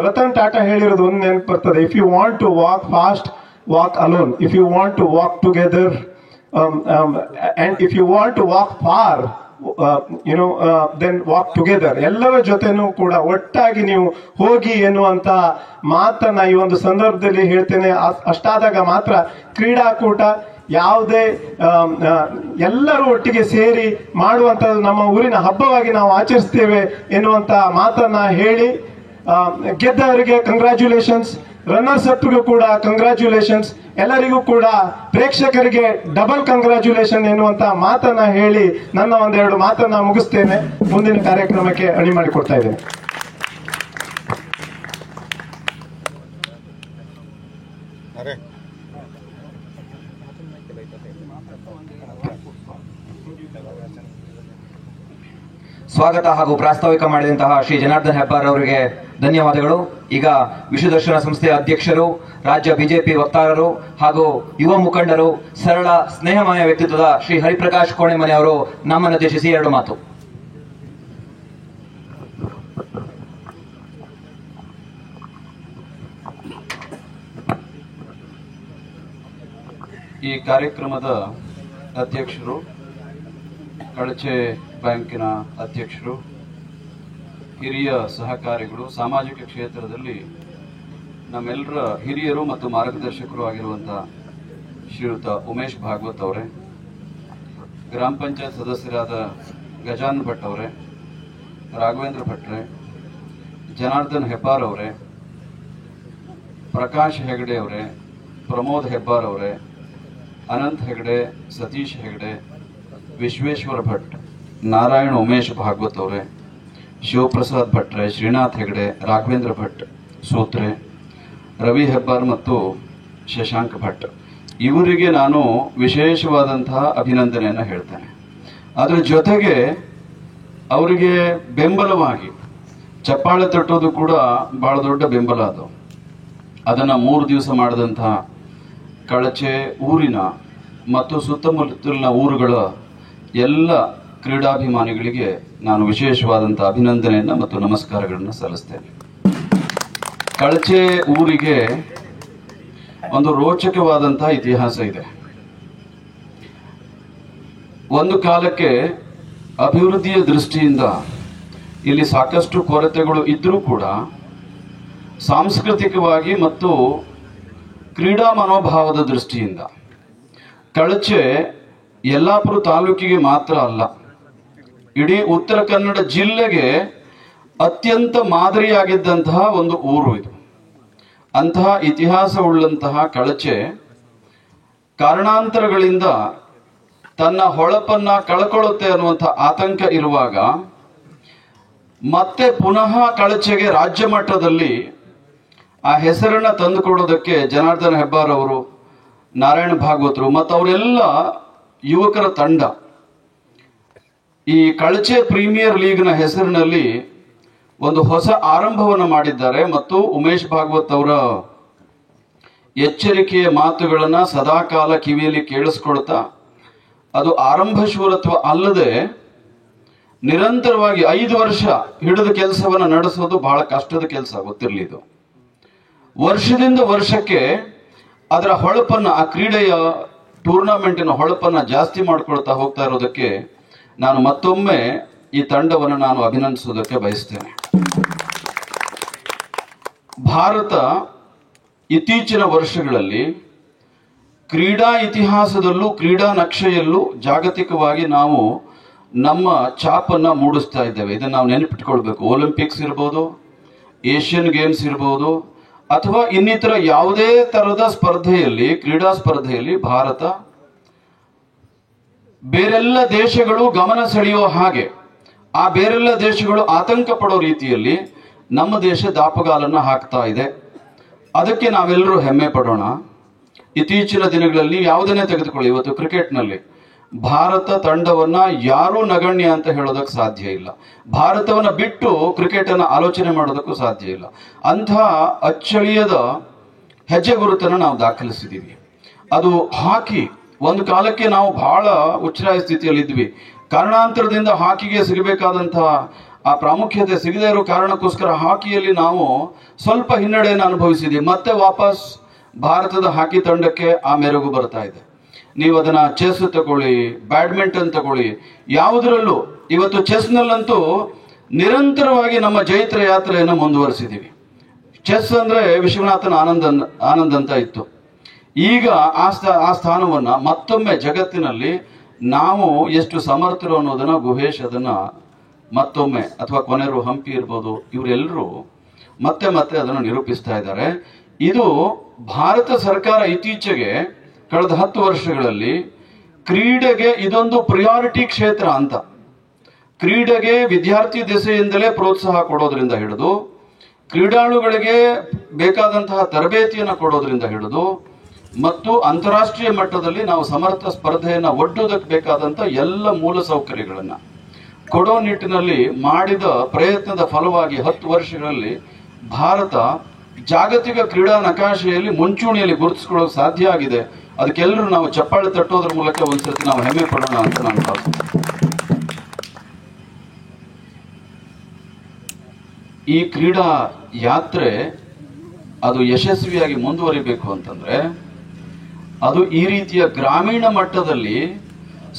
Ratan Tata ಹೇಳಿರೋದು ಒಂದು ನೆನಪು ಬರ್ತದೆ, if you want to walk fast, walk alone. If you want to walk together and if you want to walk far, then walk together. ಎಲ್ಲರ ಜೊತೆನೂ ಕೂಡ ಒಟ್ಟಾಗಿ ನೀವು ಹೋಗಿ ಎನ್ನುವಂತ ಮಾತನ್ನ ಈ ಒಂದು ಸಂದರ್ಭದಲ್ಲಿ ಹೇಳ್ತೇನೆ. ಅಷ್ಟಾದಾಗ ಮಾತ್ರ ಕ್ರೀಡಾಕೂಟ ಯಾವುದೇ ಎಲ್ಲರೂ ಒಟ್ಟಿಗೆ ಸೇರಿ ಮಾಡುವಂತದ್ದು ನಮ್ಮ ಊರಿನ ಹಬ್ಬವಾಗಿ ನಾವು ಆಚರಿಸ್ತೇವೆ ಎನ್ನುವಂತ ಮಾತನ್ನ ಹೇಳಿ, ಗೆದ್ದವರಿಗೆ ಕಂಗ್ರ್ಯಾಚುಲೇಷನ್ಸ್, ರನ್ನರ್ಸ್ ಅಪ್ಗೂ ಕೂಡ ಕಂಗ್ರ್ಯಾಚುಲೇಷನ್ಸ್, ಎಲ್ಲರಿಗೂ ಕೂಡ ಪ್ರೇಕ್ಷಕರಿಗೆ ಡಬಲ್ ಕಂಗ್ರ್ಯಾಚುಲೇಷನ್ ಎನ್ನುವಂತ ಮಾತನ್ನ ಹೇಳಿ ನನ್ನ ಒಂದೆರಡು ಮಾತನ್ನ ಮುಗಿಸ್ತೇನೆ. ಮುಂದಿನ ಕಾರ್ಯಕ್ರಮಕ್ಕೆ ಅಣಿ ಮಾಡಿಕೊಡ್ತಾ ಇದ್ದೇನೆ. ಸ್ವಾಗತ ಹಾಗೂ ಪ್ರಾಸ್ತಾವಿಕ ಮಾಡಿದಂತಹ ಶ್ರೀ ಜನಾರ್ದನ್ ಹೆಬ್ಬಾರ್ ಅವರಿಗೆ ಧನ್ಯವಾದಗಳು. ಈಗ ವಿಶ್ವದರ್ಶನ ಸಂಸ್ಥೆಯ ಅಧ್ಯಕ್ಷರು, ರಾಜ್ಯ ಬಿಜೆಪಿ ವಕ್ತಾರರು ಹಾಗೂ ಯುವ ಮುಖಂಡರು, ಸರಳ ಸ್ನೇಹಮಯ ವ್ಯಕ್ತಿತ್ವದ ಶ್ರೀ ಹರಿಪ್ರಕಾಶ್ ಕೋಣೆಮನೆ ಅವರು ನಮ್ಮನ್ನುದ್ದೇಶಿಸಿ 2 ಮಾತು. ಈ ಕಾರ್ಯಕ್ರಮದ ಅಧ್ಯಕ್ಷರು, ಕಳಚೆ ಬ್ಯಾಂಕಿನ ಅಧ್ಯಕ್ಷರು, ಹಿರಿಯ ಸಹಕಾರಿಗಳು, ಸಾಮಾಜಿಕ ಕ್ಷೇತ್ರದಲ್ಲಿ ನಮ್ಮೆಲ್ಲರ ಹಿರಿಯರು ಮತ್ತು ಮಾರ್ಗದರ್ಶಕರು ಆಗಿರುವಂಥ ಶ್ರೀಯುತ ಉಮೇಶ್ ಭಾಗವತ್ ಅವರೇ, ಗ್ರಾಮ ಪಂಚಾಯತ್ ಸದಸ್ಯರಾದ ಗಜಾನನ್ ಭಟ್ ಅವರೇ, ರಾಘವೇಂದ್ರ ಭಟ್ರೆ, ಜನಾರ್ದನ್ ಹೆಬ್ಬಾರ್ ಅವರೇ, ಪ್ರಕಾಶ್ ಹೆಗಡೆ ಅವರೇ, ಪ್ರಮೋದ್ ಹೆಬ್ಬಾರ್ ಅವರೇ, ಅನಂತ್ ಹೆಗಡೆ, ಸತೀಶ್ ಹೆಗಡೆ, ವಿಶ್ವೇಶ್ವರ ಭಟ್, ನಾರಾಯಣ ಉಮೇಶ್ ಭಾಗವತ್ ಅವರೇ, ಶಿವಪ್ರಸಾದ್ ಭಟ್ರೆ, ಶ್ರೀನಾಥ್ ಹೆಗಡೆ, ರಾಘವೇಂದ್ರ ಭಟ್ ಸೂತ್ರೆ, ರವಿ ಹೆಬ್ಬಾರ್ ಮತ್ತು ಶಶಾಂಕ್ ಭಟ್, ಇವರಿಗೆ ನಾನು ವಿಶೇಷವಾದಂತಹ ಅಭಿನಂದನೆಯನ್ನು ಹೇಳ್ತೇನೆ. ಅದರ ಜೊತೆಗೆ ಅವರಿಗೆ ಬೆಂಬಲವಾಗಿ ಚಪ್ಪಾಳೆ ತಟ್ಟೋದು ಕೂಡ ಬಹಳ ದೊಡ್ಡ ಬೆಂಬಲ ಅದು. ಅದನ್ನು 3 ದಿವಸ ಮಾಡಿದಂತಹ ಕಳಚೆ ಊರಿನ ಮತ್ತು ಸುತ್ತಮುತ್ತಲಿನ ಊರುಗಳ ಎಲ್ಲ ಕ್ರೀಡಾಭಿಮಾನಿಗಳಿಗೆ ನಾನು ವಿಶೇಷವಾದಂಥ ಅಭಿನಂದನೆಯನ್ನು ಮತ್ತು ನಮಸ್ಕಾರಗಳನ್ನು ಸಲ್ಲಿಸ್ತೇನೆ. ಕಳಚೆ ಊರಿಗೆ ಒಂದು ರೋಚಕವಾದಂತಹ ಇತಿಹಾಸ ಇದೆ. ಒಂದು ಕಾಲಕ್ಕೆ ಅಭಿವೃದ್ಧಿಯ ದೃಷ್ಟಿಯಿಂದ ಇಲ್ಲಿ ಸಾಕಷ್ಟು ಕೊರತೆಗಳು ಇದ್ದರೂ ಕೂಡ ಸಾಂಸ್ಕೃತಿಕವಾಗಿ ಮತ್ತು ಕ್ರೀಡಾ ಮನೋಭಾವದ ದೃಷ್ಟಿಯಿಂದ ಕಳಚೆ ಯಲ್ಲಾಪುರ ತಾಲೂಕಿಗೆ ಮಾತ್ರ ಅಲ್ಲ, ಇಡೀ ಉತ್ತರ ಕನ್ನಡ ಜಿಲ್ಲೆಗೆ ಅತ್ಯಂತ ಮಾದರಿಯಾಗಿದ್ದಂತಹ ಒಂದು ಊರು ಇದು. ಅಂತಹ ಇತಿಹಾಸವುಳ್ಳಂತಹ ಕಳಚೆ ಕಾರಣಾಂತರಗಳಿಂದ ತನ್ನ ಹೊಳಪನ್ನ ಕಳ್ಕೊಳ್ಳುತ್ತೆ ಅನ್ನುವಂಥ ಆತಂಕ ಇರುವಾಗ ಮತ್ತೆ ಪುನಃ ಕಳಚೆಗೆ ರಾಜ್ಯ ಮಟ್ಟದಲ್ಲಿ ಆ ಹೆಸರನ್ನ ತಂದುಕೊಡೋದಕ್ಕೆ ಜನಾರ್ದನ್ ಹೆಬ್ಬಾರ್ ಅವರು, ನಾರಾಯಣ ಭಾಗವತರು ಮತ್ತು ಅವರೆಲ್ಲ ಯುವಕರ ತಂಡ ಈ ಕಳಚೆ ಪ್ರೀಮಿಯರ್ ಲೀಗ್ನ ಹೆಸರಿನಲ್ಲಿ ಒಂದು ಹೊಸ ಆರಂಭವನ್ನು ಮಾಡಿದ್ದಾರೆ. ಮತ್ತು ಉಮೇಶ್ ಭಾಗವತ್ ಅವರ ಎಚ್ಚರಿಕೆಯ ಮಾತುಗಳನ್ನ ಸದಾಕಾಲ ಕಿವಿಯಲ್ಲಿ ಕೇಳಿಸ್ಕೊಳ್ತಾ, ಅದು ಆರಂಭ ಶೂರತ್ವ ಅಲ್ಲದೆ ನಿರಂತರವಾಗಿ 5 ವರ್ಷ ಹಿಡಿದ ಕೆಲಸವನ್ನು ನಡೆಸೋದು ಬಹಳ ಕಷ್ಟದ ಕೆಲಸ, ಗೊತ್ತಿರಲಿ. ಇದು ವರ್ಷದಿಂದ ವರ್ಷಕ್ಕೆ ಅದರ ಹೊಳಪನ್ನ, ಆ ಕ್ರೀಡೆಯ ಟೂರ್ನಮೆಂಟಿನ ಹೊಳಪನ್ನ ಜಾಸ್ತಿ ಮಾಡ್ಕೊಳ್ತಾ ಹೋಗ್ತಾ ಇರೋದಕ್ಕೆ ನಾನು ಮತ್ತೊಮ್ಮೆ ಈ ತಂಡವನ್ನು ನಾನು ಅಭಿನಂದಿಸೋದಕ್ಕೆ ಬಯಸ್ತೇನೆ. ಭಾರತ ಇತ್ತೀಚಿನ ವರ್ಷಗಳಲ್ಲಿ ಕ್ರೀಡಾ ಇತಿಹಾಸದಲ್ಲೂ ಕ್ರೀಡಾ ನಕ್ಷೆಯಲ್ಲೂ ಜಾಗತಿಕವಾಗಿ ನಾವು ನಮ್ಮ ಛಾಪನ್ನ ಮೂಡಿಸ್ತಾ ಇದ್ದೇವೆ. ಇದನ್ನು ನಾವು ನೆನಪಿಟ್ಕೊಳ್ಬೇಕು. ಒಲಿಂಪಿಕ್ಸ್ ಇರ್ಬೋದು, ಏಷ್ಯನ್ ಗೇಮ್ಸ್ ಇರ್ಬೋದು, ಅಥವಾ ಇನ್ನಿತರ ಯಾವುದೇ ತರದ ಸ್ಪರ್ಧೆಯಲ್ಲಿ, ಕ್ರೀಡಾ ಸ್ಪರ್ಧೆಯಲ್ಲಿ ಭಾರತ ಬೇರೆಲ್ಲ ದೇಶಗಳು ಗಮನ ಸೆಳೆಯುವ ಹಾಗೆ, ಆ ಬೇರೆಲ್ಲ ದೇಶಗಳು ಆತಂಕ ಪಡೋ ರೀತಿಯಲ್ಲಿ ನಮ್ಮ ದೇಶ ದಾಪುಗಾಲನ್ನು ಹಾಕ್ತಾ ಇದೆ. ಅದಕ್ಕೆ ನಾವೆಲ್ಲರೂ ಹೆಮ್ಮೆ ಪಡೋಣ. ಇತ್ತೀಚಿನ ದಿನಗಳಲ್ಲಿ ಯಾವುದನ್ನೇ ತೆಗೆದುಕೊಳ್ಳಿ, ಇವತ್ತು ಕ್ರಿಕೆಟ್ನಲ್ಲಿ ಭಾರತ ತಂಡವನ್ನ ಯಾರೂ ನಗಣ್ಯ ಅಂತ ಹೇಳೋದಕ್ಕೆ ಸಾಧ್ಯ ಇಲ್ಲ. ಭಾರತವನ್ನ ಬಿಟ್ಟು ಕ್ರಿಕೆಟ್ ಅನ್ನ ಆಲೋಚನೆ ಮಾಡೋದಕ್ಕೂ ಸಾಧ್ಯ ಇಲ್ಲ. ಅಂತಹ ಅಚ್ಚಳಿಯದ ಹೆಜ್ಜೆ ಗುರುತನ್ನು ನಾವು ದಾಖಲಿಸಿದ್ದೀವಿ. ಅದು ಹಾಕಿ, ಒಂದು ಕಾಲಕ್ಕೆ ನಾವು ಬಹಳ ಉಚ್ಛ್ರಾಯ ಸ್ಥಿತಿಯಲ್ಲಿದ್ವಿ. ಕಾರಣಾಂತರದಿಂದ ಹಾಕಿಗೆ ಸಿಗಬೇಕಾದಂತಹ ಆ ಪ್ರಾಮುಖ್ಯತೆ ಸಿಗದೇ ಇರೋ ಕಾರಣಕ್ಕೋಸ್ಕರ ಹಾಕಿಯಲ್ಲಿ ನಾವು ಸ್ವಲ್ಪ ಹಿನ್ನಡೆಯನ್ನು ಅನುಭವಿಸಿದ್ದೀವಿ. ಮತ್ತೆ ವಾಪಸ್ ಭಾರತದ ಹಾಕಿ ತಂಡಕ್ಕೆ ಆ ಮೆರುಗು ಬರ್ತಾ ಇದೆ. ನೀವು ಅದನ್ನ ಚೆಸ್ ತಗೊಳ್ಳಿ, ಬ್ಯಾಡ್ಮಿಂಟನ್ ತಗೊಳ್ಳಿ, ಯಾವುದರಲ್ಲೂ ಇವತ್ತು ಚೆಸ್ನಲ್ಲಂತೂ ನಿರಂತರವಾಗಿ ನಮ್ಮ ಜೈತ್ರ ಯಾತ್ರೆಯನ್ನು ಮುಂದುವರಿಸಿದ್ದೀವಿ. ಚೆಸ್ ಅಂದ್ರೆ ವಿಶ್ವನಾಥನ್ ಆನಂದ್ ಅಂತ ಇತ್ತು. ಈಗ ಆ ಸ್ಥಾನವನ್ನ ಮತ್ತೊಮ್ಮೆ ಜಗತ್ತಿನಲ್ಲಿ ನಾವು ಎಷ್ಟು ಸಮರ್ಥರು ಅನ್ನೋದನ್ನ ಗುಹೇಶ್ ಅದನ್ನ ಮತ್ತೊಮ್ಮೆ, ಅಥವಾ ಕೊನೆರು ಹಂಪಿ ಇರ್ಬೋದು, ಇವರೆಲ್ಲರೂ ಮತ್ತೆ ಮತ್ತೆ ಅದನ್ನು ನಿರೂಪಿಸ್ತಾ ಇದ್ದಾರೆ. ಇದು ಭಾರತ ಸರ್ಕಾರ ಇತ್ತೀಚೆಗೆ ಕಳೆದ 10 ವರ್ಷಗಳಲ್ಲಿ ಕ್ರೀಡೆಗೆ ಇದೊಂದು ಪ್ರಿಯಾರಿಟಿ ಕ್ಷೇತ್ರ ಅಂತ, ಕ್ರೀಡೆಗೆ ವಿದ್ಯಾರ್ಥಿ ದೆಸೆಯಿಂದಲೇ ಪ್ರೋತ್ಸಾಹ ಕೊಡೋದ್ರಿಂದ ಹಿಡಿದು, ಕ್ರೀಡಾಳುಗಳಿಗೆ ಬೇಕಾದಂತಹ ತರಬೇತಿಯನ್ನು ಕೊಡೋದ್ರಿಂದ ಹಿಡಿದು, ಮತ್ತು ಅಂತಾರಾಷ್ಟ್ರೀಯ ಮಟ್ಟದಲ್ಲಿ ನಾವು ಸಮರ್ಥ ಸ್ಪರ್ಧೆಯನ್ನು ಒಡ್ಡುವುದಕ್ಕೆ ಬೇಕಾದಂಥ ಎಲ್ಲ ಮೂಲ ಸೌಕರ್ಯಗಳನ್ನು ಕೊಡೋ ನಿಟ್ಟಿನಲ್ಲಿ ಮಾಡಿದ ಪ್ರಯತ್ನದ ಫಲವಾಗಿ 10 ವರ್ಷಗಳಲ್ಲಿ ಭಾರತ ಜಾಗತಿಕ ಕ್ರೀಡಾ ನಕಾಶೆಯಲ್ಲಿ ಮುಂಚೂಣಿಯಲ್ಲಿ ಗುರುತಿಸಿಕೊಳ್ಳೋಕೆ ಸಾಧ್ಯ ಆಗಿದೆ. ಅದಕ್ಕೆಲ್ಲರೂ ನಾವು ಚಪ್ಪಾಳೆ ತಟ್ಟೋದ್ರ ಮೂಲಕ ಒಂದ್ಸತಿ ನಾವು ಹೆಮ್ಮೆ ಪಡೋಣ ಅಂತ ನಾನು ಭಾವಿಸ್ತೀನಿ. ಈ ಕ್ರೀಡಾ ಯಾತ್ರೆ ಅದು ಯಶಸ್ವಿಯಾಗಿ ಮುಂದುವರಿಬೇಕು ಅಂತಂದ್ರೆ ಅದು ಈ ರೀತಿಯ ಗ್ರಾಮೀಣ ಮಟ್ಟದಲ್ಲಿ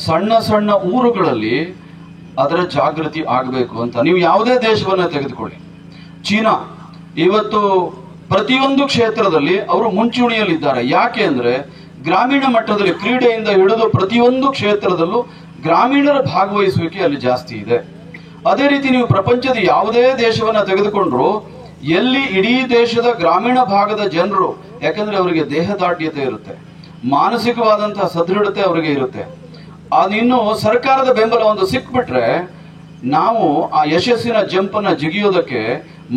ಸಣ್ಣ ಸಣ್ಣ ಊರುಗಳಲ್ಲಿ ಅದರ ಜಾಗೃತಿ ಆಗಬೇಕು ಅಂತ. ನೀವು ಯಾವುದೇ ದೇಶವನ್ನ ತೆಗೆದುಕೊಳ್ಳಿ, ಚೀನಾ ಇವತ್ತು ಪ್ರತಿಯೊಂದು ಕ್ಷೇತ್ರದಲ್ಲಿ ಅವರು ಮುಂಚೂಣಿಯಲ್ಲಿದ್ದಾರೆ. ಯಾಕೆ ಅಂದ್ರೆ ಗ್ರಾಮೀಣ ಮಟ್ಟದಲ್ಲಿ ಕ್ರೀಡೆಯಿಂದ ಹಿಡಿದು ಪ್ರತಿಯೊಂದು ಕ್ಷೇತ್ರದಲ್ಲೂ ಗ್ರಾಮೀಣರ ಭಾಗವಹಿಸುವಿಕೆ ಅಲ್ಲಿ ಜಾಸ್ತಿ ಇದೆ. ಅದೇ ರೀತಿ ನೀವು ಪ್ರಪಂಚದ ಯಾವುದೇ ದೇಶವನ್ನ ತೆಗೆದುಕೊಂಡ್ರು ಎಲ್ಲಿ ಇಡೀ ದೇಶದ ಗ್ರಾಮೀಣ ಭಾಗದ ಜನರು, ಯಾಕಂದ್ರೆ ಅವರಿಗೆ ದೇಹದಾಢ್ಯತೆ ಇರುತ್ತೆ, ಮಾನಸಿಕವಾದಂತಹ ಸದೃಢತೆ ಅವರಿಗೆ ಇರುತ್ತೆ, ಅದಿನ್ನು ಸರ್ಕಾರದ ಬೆಂಬಲ ಒಂದು ಸಿಕ್ಬಿಟ್ರೆ ನಾವು ಆ ಯಶಸ್ಸಿನ ಜಂಪ್ ಅನ್ನ ಜಿಗಿಯೋದಕ್ಕೆ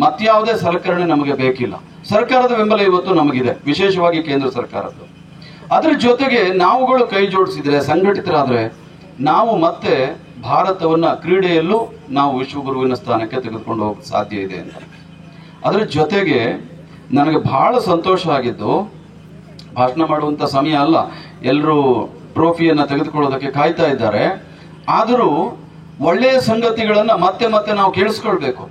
ಮತ್ಯಾವುದೇ ಸಲಕರಣೆ ನಮಗೆ ಬೇಕಿಲ್ಲ. ಸರ್ಕಾರದ ಬೆಂಬಲ ಇವತ್ತು ನಮಗಿದೆ, ವಿಶೇಷವಾಗಿ ಕೇಂದ್ರ ಸರ್ಕಾರದ್ದು. ಅದ್ರ ಜೊತೆಗೆ ನಾವುಗಳು ಕೈ ಜೋಡಿಸಿದ್ರೆ, ಸಂಘಟಿತರಾದ್ರೆ ನಾವು ಮತ್ತೆ ಭಾರತವನ್ನ ಕ್ರೀಡೆಯಲ್ಲೂ ನಾವು ವಿಶ್ವಗುರುವಿನ ಸ್ಥಾನಕ್ಕೆ ತೆಗೆದುಕೊಂಡು ಹೋಗಕ್ಕೆ ಸಾಧ್ಯ ಇದೆ ಅಂತ. ಅದ್ರ ಜೊತೆಗೆ ನನಗೆ ಬಹಳ ಸಂತೋಷ ಆಗಿದ್ದು, ಭಾಷಣ ಮಾಡುವಂತ ಸಮಯ ಅಲ್ಲ, ಎಲ್ಲರೂ ಟ್ರೋಫಿಯನ್ನ ತೆಗೆದುಕೊಳ್ಳೋದಕ್ಕೆ ಕಾಯ್ತಾ ಇದ್ದಾರೆ. ಆದರೂ ಒಳ್ಳೆಯ ಸಂಗತಿಗಳನ್ನ ಮತ್ತೆ ಮತ್ತೆ ನಾವು ಕೇಳಿಸ್ಕೊಳ್ಬೇಕು.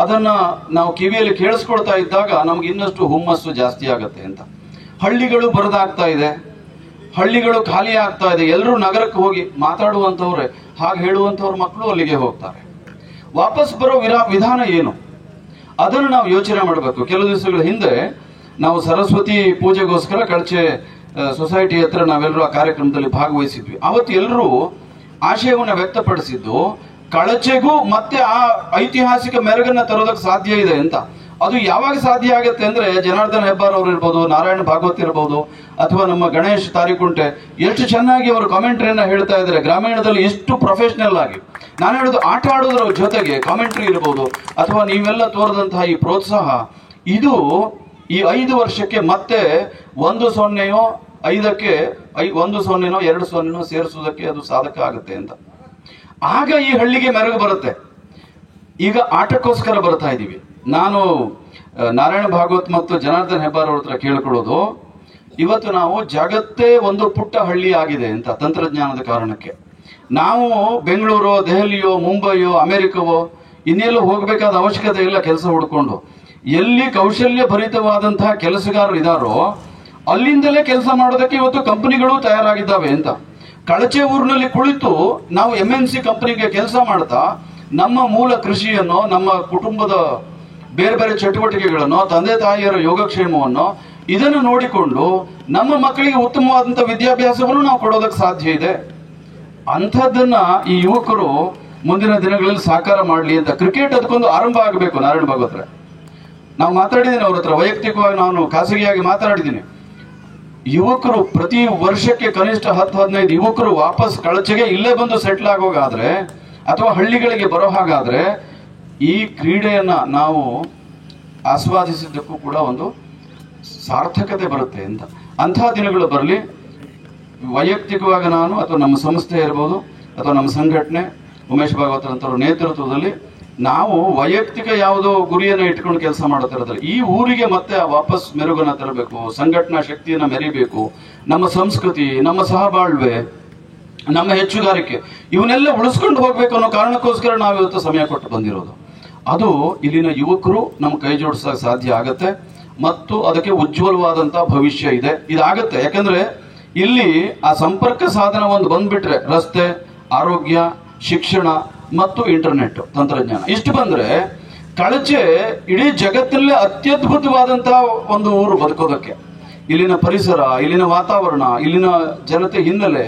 ಅದನ್ನ ನಾವು ಕಿವಿಯಲ್ಲಿ ಕೇಳಿಸ್ಕೊಳ್ತಾ ಇದ್ದಾಗ ನಮ್ಗೆ ಇನ್ನಷ್ಟು ಹುಮ್ಮಸ್ಸು ಜಾಸ್ತಿ ಆಗತ್ತೆ ಅಂತ. ಹಳ್ಳಿಗಳು ಬರದಾಗ್ತಾ ಇದೆ, ಹಳ್ಳಿಗಳು ಖಾಲಿ ಆಗ್ತಾ ಇದೆ. ಎಲ್ಲರೂ ನಗರಕ್ಕೆ ಹೋಗಿ ಮಾತಾಡುವಂತವ್ರೆ, ಹಾಗೆ ಹೇಳುವಂತವ್ರ ಮಕ್ಕಳು ಅಲ್ಲಿಗೆ ಹೋಗ್ತಾರೆ. ವಾಪಸ್ ಬರೋ ವಿಧಾನ ಏನು ಅದನ್ನು ನಾವು ಯೋಚನೆ ಮಾಡಬೇಕು. ಕೆಲವು ದಿವಸಗಳ ಹಿಂದೆ ನಾವು ಸರಸ್ವತಿ ಪೂಜೆಗೋಸ್ಕರ ಕಳಚೆ ಸೊಸೈಟಿ ಹತ್ರ ನಾವೆಲ್ಲರೂ ಆ ಕಾರ್ಯಕ್ರಮದಲ್ಲಿ ಭಾಗವಹಿಸಿದ್ವಿ. ಅವತ್ತು ಎಲ್ಲರೂ ಆಶಯವನ್ನು ವ್ಯಕ್ತಪಡಿಸಿದ್ದು ಕಳಚೆಗೂ ಮತ್ತೆ ಆ ಐತಿಹಾಸಿಕ ಮೆರುಗನ್ನ ತರೋದಕ್ಕೆ ಸಾಧ್ಯ ಇದೆ ಅಂತ. ಅದು ಯಾವಾಗ ಸಾಧ್ಯ ಆಗುತ್ತೆ ಅಂದ್ರೆ ಜನಾರ್ದನ್ ಹೆಬ್ಬಾರ್ ಅವರು ಇರ್ಬೋದು, ನಾರಾಯಣ ಭಾಗವತ್ ಇರ್ಬೋದು, ಅಥವಾ ನಮ್ಮ ಗಣೇಶ್ ತಾರಿಕುಂಟೆ ಎಷ್ಟು ಚೆನ್ನಾಗಿ ಅವರು ಕಾಮೆಂಟ್ರಿಯನ್ನ ಹೇಳ್ತಾ ಇದ್ದಾರೆ. ಗ್ರಾಮೀಣದಲ್ಲಿ ಎಷ್ಟು ಪ್ರೊಫೆಷನಲ್ ಆಗಿ. ನಾನು ಹೇಳೋದು ಆಟ ಆಡೋದ್ರ ಜೊತೆಗೆ ಕಾಮೆಂಟ್ರಿ ಇರ್ಬೋದು, ಅಥವಾ ನೀವೆಲ್ಲ ತೋರಿದಂತಹ ಈ ಪ್ರೋತ್ಸಾಹ, ಇದು ಈ 5 ವರ್ಷಕ್ಕೆ ಮತ್ತೆ 1-0 5ಕ್ಕೆ 1-0 2-0 ಸೇರಿಸುವುದಕ್ಕೆ ಅದು ಸಾಧಕ ಆಗುತ್ತೆ ಅಂತ. ಆಗ ಈ ಹಳ್ಳಿಗೆ ಮೆರುಗು ಬರುತ್ತೆ. ಈಗ ಆಟಕ್ಕೋಸ್ಕರ ಬರ್ತಾ ಇದ್ದೀವಿ. ನಾನು ನಾರಾಯಣ ಭಾಗವತ್ ಮತ್ತು ಜನಾರ್ದನ್ ಹೆಬ್ಬಾರ್ ಅವ್ರ ಹತ್ರ ಕೇಳ್ಕೊಳ್ಳೋದು, ಇವತ್ತು ನಾವು ಜಗತ್ತೇ ಒಂದು ಪುಟ್ಟ ಹಳ್ಳಿ ಆಗಿದೆ ಅಂತ ತಂತ್ರಜ್ಞಾನದ ಕಾರಣಕ್ಕೆ. ನಾವು ಬೆಂಗಳೂರು, ದೆಹಲಿಯೋ, ಮುಂಬೈಯೋ, ಅಮೆರಿಕವೋ ಇನ್ನೆಲ್ಲೂ ಹೋಗಬೇಕಾದ ಅವಶ್ಯಕತೆ ಇಲ್ಲ. ಕೆಲಸ ಹುಡ್ಕೊಂಡು ಎಲ್ಲಿ ಕೌಶಲ್ಯ ಭರಿತವಾದಂತಹ ಕೆಲಸಗಾರರು ಇದಾರೋ ಅಲ್ಲಿಂದಲೇ ಕೆಲಸ ಮಾಡೋದಕ್ಕೆ ಇವತ್ತು ಕಂಪನಿಗಳು ತಯಾರಾಗಿದ್ದಾವೆ ಅಂತ. ಕಳಚೆ ಊರಿನಲ್ಲಿ ಕುಳಿತು ನಾವು MNC ಕಂಪನಿಗೆ ಕೆಲಸ ಮಾಡ್ತಾ ನಮ್ಮ ಮೂಲ ಕೃಷಿಯನ್ನು, ನಮ್ಮ ಕುಟುಂಬದ ಬೇರೆ ಬೇರೆ ಚಟುವಟಿಕೆಗಳನ್ನು, ತಂದೆ ತಾಯಿಯರ ಯೋಗಕ್ಷೇಮವನ್ನು ಇದನ್ನು ನೋಡಿಕೊಂಡು ನಮ್ಮ ಮಕ್ಕಳಿಗೆ ಉತ್ತಮವಾದಂತಹ ವಿದ್ಯಾಭ್ಯಾಸವನ್ನು ನಾವು ಕೊಡೋದಕ್ಕೆ ಸಾಧ್ಯ ಇದೆ. ಅಂಥದ್ದನ್ನ ಈ ಯುವಕರು ಮುಂದಿನ ದಿನಗಳಲ್ಲಿ ಸಾಕಾರ ಮಾಡಲಿ ಅಂತ. ಕ್ರಿಕೆಟ್ ಅದಕ್ಕೊಂದು ಆರಂಭ ಆಗಬೇಕು. ನಾರಾಯಣ ಭಾಗವತ್ರೆ ನಾವು ಮಾತಾಡಿದ್ದೀನಿ, ಅವ್ರ ಹತ್ರ ವೈಯಕ್ತಿಕವಾಗಿ ನಾನು ಖಾಸಗಿಯಾಗಿ ಮಾತಾಡಿದ್ದೀನಿ. ಯುವಕರು ಪ್ರತಿ ವರ್ಷಕ್ಕೆ ಕನಿಷ್ಠ 10-15 ಯುವಕರು ವಾಪಸ್ ಕಳಚೆಗೆ ಇಲ್ಲೇ ಬಂದು ಸೆಟ್ಲ್ ಆಗೋಗಾದ್ರೆ ಅಥವಾ ಹಳ್ಳಿಗಳಿಗೆ ಬರೋ ಹಾಗಾದ್ರೆ ಈ ಕ್ರೀಡೆಯನ್ನ ನಾವು ಆಸ್ವಾದಿಸಿದ್ದಕ್ಕೂ ಕೂಡ ಒಂದು ಸಾರ್ಥಕತೆ ಬರುತ್ತೆ ಅಂತ. ಅಂತಹ ದಿನಗಳು ಬರಲಿ. ವೈಯಕ್ತಿಕವಾಗಿ ನಾನು ಅಥವಾ ನಮ್ಮ ಸಂಸ್ಥೆ ಇರ್ಬೋದು ಅಥವಾ ನಮ್ಮ ಸಂಘಟನೆ, ಉಮೇಶ್ ಭಾಗವತರಂತವ್ರ ನೇತೃತ್ವದಲ್ಲಿ ನಾವು ವೈಯಕ್ತಿಕ ಯಾವುದೋ ಗುರಿಯನ್ನು ಇಟ್ಕೊಂಡು ಕೆಲಸ ಮಾಡುತ್ತಿರೋದಿಲ್ಲ. ಈ ಊರಿಗೆ ಮತ್ತೆ ವಾಪಸ್ ಮೆರುಗನ್ನ ತರಬೇಕು, ಸಂಘಟನಾ ಶಕ್ತಿಯನ್ನ ಮೆರಿಬೇಕು, ನಮ್ಮ ಸಂಸ್ಕೃತಿ, ನಮ್ಮ ಸಹಬಾಳ್ವೆ, ನಮ್ಮ ಹೆಚ್ಚುಗಾರಿಕೆ ಇವನ್ನೆಲ್ಲ ಉಳಿಸ್ಕೊಂಡು ಹೋಗ್ಬೇಕು ಅನ್ನೋ ಕಾರಣಕ್ಕೋಸ್ಕರ ನಾವು ಇವತ್ತು ಸಮಯ ಕೊಟ್ಟು ಬಂದಿರೋದು. ಅದು ಇಲ್ಲಿನ ಯುವಕರು ನಮ್ಮ ಕೈ ಜೋಡಿಸೋಕೆ ಸಾಧ್ಯ ಆಗತ್ತೆ ಮತ್ತು ಅದಕ್ಕೆ ಉಜ್ವಲವಾದಂತಹ ಭವಿಷ್ಯ ಇದೆ. ಇದಾಗತ್ತೆ ಯಾಕಂದ್ರೆ ಇಲ್ಲಿ ಆ ಸಂಪರ್ಕ ಸಾಧನ ಒಂದು ಬಂದ್ಬಿಟ್ರೆ, ರಸ್ತೆ, ಆರೋಗ್ಯ, ಶಿಕ್ಷಣ ಮತ್ತು ಇಂಟರ್ನೆಟ್ ತಂತ್ರಜ್ಞಾನ ಇಷ್ಟು ಬಂದ್ರೆ ಕಳಚೆ ಇಡೀ ಜಗತ್ತಲ್ಲೇ ಅತ್ಯದ್ಭುತವಾದಂತಹ ಒಂದು ಊರು ಬದುಕೋದಕ್ಕೆ. ಇಲ್ಲಿನ ಪರಿಸರ, ಇಲ್ಲಿನ ವಾತಾವರಣ, ಇಲ್ಲಿನ ಜನತೆ ಹಿನ್ನೆಲೆ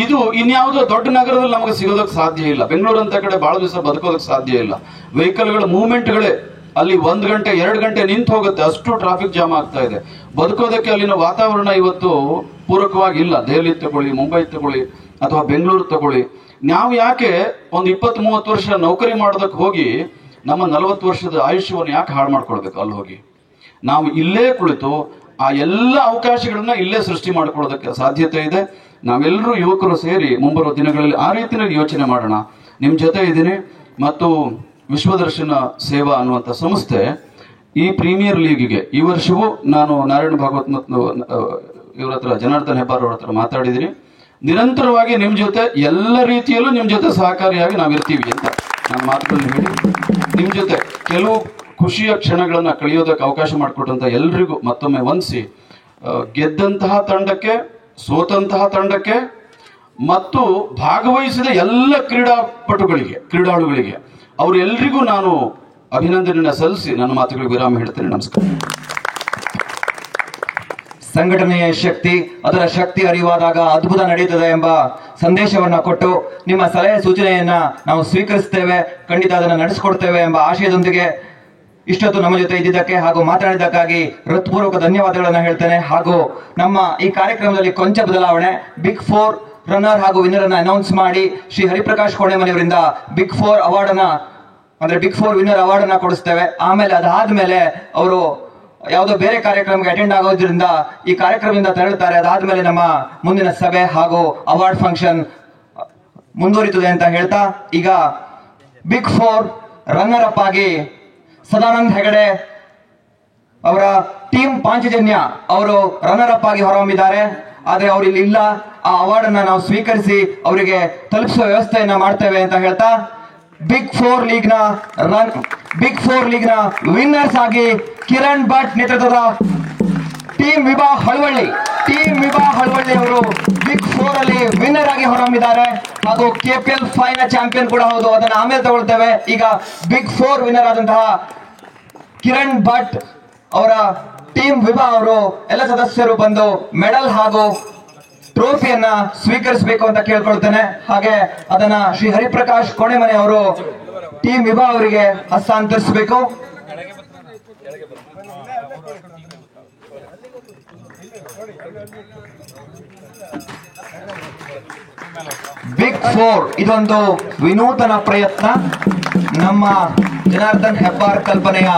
ಇದು ಇನ್ಯಾವುದೋ ದೊಡ್ಡ ನಗರದಲ್ಲಿ ನಮಗೆ ಸಿಗೋದಕ್ಕೆ ಸಾಧ್ಯ ಇಲ್ಲ. ಬೆಂಗಳೂರು ಅಂತ ಕಡೆ ಬಹಳ ದಿವಸ ಬದುಕೋದಕ್ಕೆ ಸಾಧ್ಯ ಇಲ್ಲ. ವೆಹಿಕಲ್ಗಳ ಮೂವ್ಮೆಂಟ್ಗಳೇ ಅಲ್ಲಿ 1 ಗಂಟೆ 2 ಗಂಟೆ ನಿಂತು ಹೋಗುತ್ತೆ, ಅಷ್ಟು ಟ್ರಾಫಿಕ್ ಜಾಮ್ ಆಗ್ತಾ ಇದೆ. ಬದುಕೋದಕ್ಕೆ ಅಲ್ಲಿನ ವಾತಾವರಣ ಇವತ್ತು ಪೂರಕವಾಗಿಲ್ಲ. ದೆಹಲಿ ತಗೊಳ್ಳಿ, ಮುಂಬೈ ತಗೊಳ್ಳಿ ಅಥವಾ ಬೆಂಗಳೂರು ತಗೊಳ್ಳಿ. ನಾವು ಯಾಕೆ ಒಂದು 20-30 ವರ್ಷ ನೌಕರಿ ಮಾಡೋದಕ್ಕೆ ಹೋಗಿ ನಮ್ಮ 40 ವರ್ಷದ ಆಯುಷ್ಯವನ್ನು ಯಾಕೆ ಹಾಳು ಮಾಡ್ಕೊಳ್ಬೇಕು? ಅಲ್ಲಿ ಹೋಗಿ ನಾವು ಇಲ್ಲೇ ಕುಳಿತು ಆ ಎಲ್ಲ ಅವಕಾಶಗಳನ್ನ ಇಲ್ಲೇ ಸೃಷ್ಟಿ ಮಾಡ್ಕೊಳ್ಳೋದಕ್ಕೆ ಸಾಧ್ಯತೆ ಇದೆ. ನಾವೆಲ್ಲರೂ ಯುವಕರು ಸೇರಿ ಮುಂಬರುವ ದಿನಗಳಲ್ಲಿ ಆ ರೀತಿಯಲ್ಲಿ ಯೋಚನೆ ಮಾಡೋಣ. ನಿಮ್ಮ ಜೊತೆ ಇದ್ದೀನಿ. ಮತ್ತು ವಿಶ್ವದರ್ಶನ ಸೇವಾ ಅನ್ನುವಂಥ ಸಂಸ್ಥೆ ಈ ಪ್ರೀಮಿಯರ್ ಲೀಗಿಗೆ ಈ ವರ್ಷವೂ ನಾನು ನಾರಾಯಣ ಭಾಗವತ್ ಮತ್ತು ಇವ್ರ ಹತ್ರ ಜನಾರ್ದನ್ ಹೆಬ್ಬಾರ್ ಅವ್ರ ಹತ್ರ ಮಾತಾಡಿದ್ದೀನಿ. ನಿರಂತರವಾಗಿ ನಿಮ್ಮ ಜೊತೆ ಎಲ್ಲ ರೀತಿಯಲ್ಲೂ ನಿಮ್ಮ ಜೊತೆ ಸಹಕಾರಿಯಾಗಿ ನಾವಿರ್ತೀವಿ ಅಂತ ನಾನು ಮಾತುಗಳನ್ನು ಹೇಳಿ ನಿಮ್ಮ ಜೊತೆ ಕೆಲವು ಖುಷಿಯ ಕ್ಷಣಗಳನ್ನು ಕಳೆಯೋದಕ್ಕೆ ಅವಕಾಶ ಮಾಡಿಕೊಟ್ಟಂತ ಎಲ್ರಿಗೂ ಮತ್ತೊಮ್ಮೆ ವಂದಿಸಿ, ಗೆದ್ದಂತಹ ತಂಡಕ್ಕೆ, ಸೋತಂತಹ ತಂಡಕ್ಕೆ ಮತ್ತು ಭಾಗವಹಿಸಿದ ಎಲ್ಲ ಕ್ರೀಡಾಳುಗಳಿಗೆ ಅವರೆಲ್ಲರಿಗೂ ನಾನು ಅಭಿನಂದನೆಯನ್ನು ಸಲ್ಲಿಸಿ ನನ್ನ ಮಾತುಗಳಿಗೆ ವಿರಾಮ ಹೇಳ್ತೇನೆ. ನಮಸ್ಕಾರ. ಸಂಘಟನೆಯ ಶಕ್ತಿ, ಅದರ ಶಕ್ತಿ ಅರಿವಾದಾಗ ಅದ್ಭುತ ನಡೆಯುತ್ತದೆ ಎಂಬ ಸಂದೇಶವನ್ನ ಕೊಟ್ಟು ನಿಮ್ಮ ಸಲಹೆ ಸೂಚನೆಯನ್ನ ನಾವು ಸ್ವೀಕರಿಸ್ತೇವೆ, ಖಂಡಿತ ಅದನ್ನು ನಡೆಸಿಕೊಡ್ತೇವೆ ಎಂಬ ಆಶಯದೊಂದಿಗೆ ಇಷ್ಟೊತ್ತು ನಮ್ಮ ಜೊತೆ ಇದ್ದಿದ್ದಕ್ಕೆ ಹಾಗೂ ಮಾತನಾಡಿದ್ದಕ್ಕಾಗಿ ಹೃತ್ಪೂರ್ವಕ ಧನ್ಯವಾದಗಳನ್ನ ಹೇಳ್ತೇನೆ. ಹಾಗೂ ನಮ್ಮ ಈ ಕಾರ್ಯಕ್ರಮದಲ್ಲಿ ಕೊಂಚ ಬದಲಾವಣೆ, ಬಿಗ್ 4 ರನ್ನರ್ ಹಾಗೂ ವಿನ್ನರ್ ಅನ್ನ ಅನೌನ್ಸ್ ಮಾಡಿ ಶ್ರೀ ಹರಿಪ್ರಕಾಶ್ ಕೋಣೆಮನೆಯವರಿಂದ ಬಿಗ್ 4 ಅವಾರ್ಡ್ ಅನ್ನ, ಅಂದ್ರೆ ಬಿಗ್ 4 ವಿನ್ನರ್ ಅವಾರ್ಡ್ ಅನ್ನ ಕೊಡಿಸ್ತೇವೆ. ಆಮೇಲೆ ಅದಾದ್ಮೇಲೆ ಅವರು ಯಾವುದೋ ಬೇರೆ ಕಾರ್ಯಕ್ರಮಕ್ಕೆ ಅಟೆಂಡ್ ಆಗೋದ್ರಿಂದ ಈ ಕಾರ್ಯಕ್ರಮದಿಂದ ತೆರಳುತ್ತಾರೆ. ಅದಾದ್ಮೇಲೆ ನಮ್ಮ ಮುಂದಿನ ಸಭೆ ಹಾಗೂ ಅವಾರ್ಡ್ ಫಂಕ್ಷನ್ ಮುಂದುವರಿತದೆ ಅಂತ ಹೇಳ್ತಾ, ಈಗ ಬಿಗ್ 4 ರನ್ನರ್ ಅಪ್ ಆಗಿ ಸದಾನಂದ್ ಹೆಗಡೆ ಅವರ ಟೀಮ್ ಪಾಂಚಜನ್ಯ ಅವರು ರನ್ನರ್ ಅಪ್ ಆಗಿ ಹೊರಹೊಮ್ಮಿದ್ದಾರೆ. ಆದ್ರೆ ಅವರು ಇಲ್ಲಿ ಇಲ್ಲ. ಆ ಅವಾರ್ಡ್ ಅನ್ನ ನಾವು ಸ್ವೀಕರಿಸಿ ಅವರಿಗೆ ತಲುಪಿಸುವ ವ್ಯವಸ್ಥೆಯನ್ನ ಮಾಡ್ತೇವೆ ಅಂತ ಹೇಳ್ತಾ, ಬಿಗ್ 4 ಲೀಗ್ ನ ವಿನ್ನರ್ಸ್ ಆಗಿ ಕಿರಣ್ ಭಟ್ ನೇತೃತ್ವದ ಟೀಮ್ ವಿಭಾ ಹಳವಳ್ಳಿ ಅವರು ಬಿಗ್ 4 ಅಲ್ಲಿ ವಿನ್ನರ್ ಆಗಿ ಹೊರಹೊಮ್ಮಿದ್ದಾರೆ. ಹಾಗೂ KPL 5 ನ ಚಾಂಪಿಯನ್ ಕೂಡ ಹೌದು, ಅದನ್ನ ಆಮೇಲೆ ತಗೊಳ್ತೇವೆ. ಈಗ ಬಿಗ್ 4 ವಿನ್ನರ್ ಆದಂತಹ ಕಿರಣ್ ಭಟ್ ಅವರ ಟೀಮ್ ವಿಭಾ ಅವರು ಎಲ್ಲ ಸದಸ್ಯರು ಬಂದು ಮೆಡಲ್ ಹಾಗೂ ಟ್ರೋಫಿಯನ್ನ ಸ್ವೀಕರಿಸಬೇಕು ಅಂತ ಕೇಳ್ಕೊಳ್ತೇನೆ. ಹಾಗೆ ಅದನ್ನ ಶ್ರೀ ಹರಿಪ್ರಕಾಶ್ ಕೋಣೆಮನೆ ಅವರು ಟೀಮ್ ವಿಭಾ ಅವರಿಗೆ ಹಸ್ತಾಂತರಿಸಬೇಕು. ಬಿಗ್ 4 ಇದೊಂದು ವಿನೂತನ ಪ್ರಯತ್ನ. ನಮ್ಮ ಜನಾರ್ದನ್ ಹೆಬ್ಬಾರ್ ಕಲ್ಪನೆಯ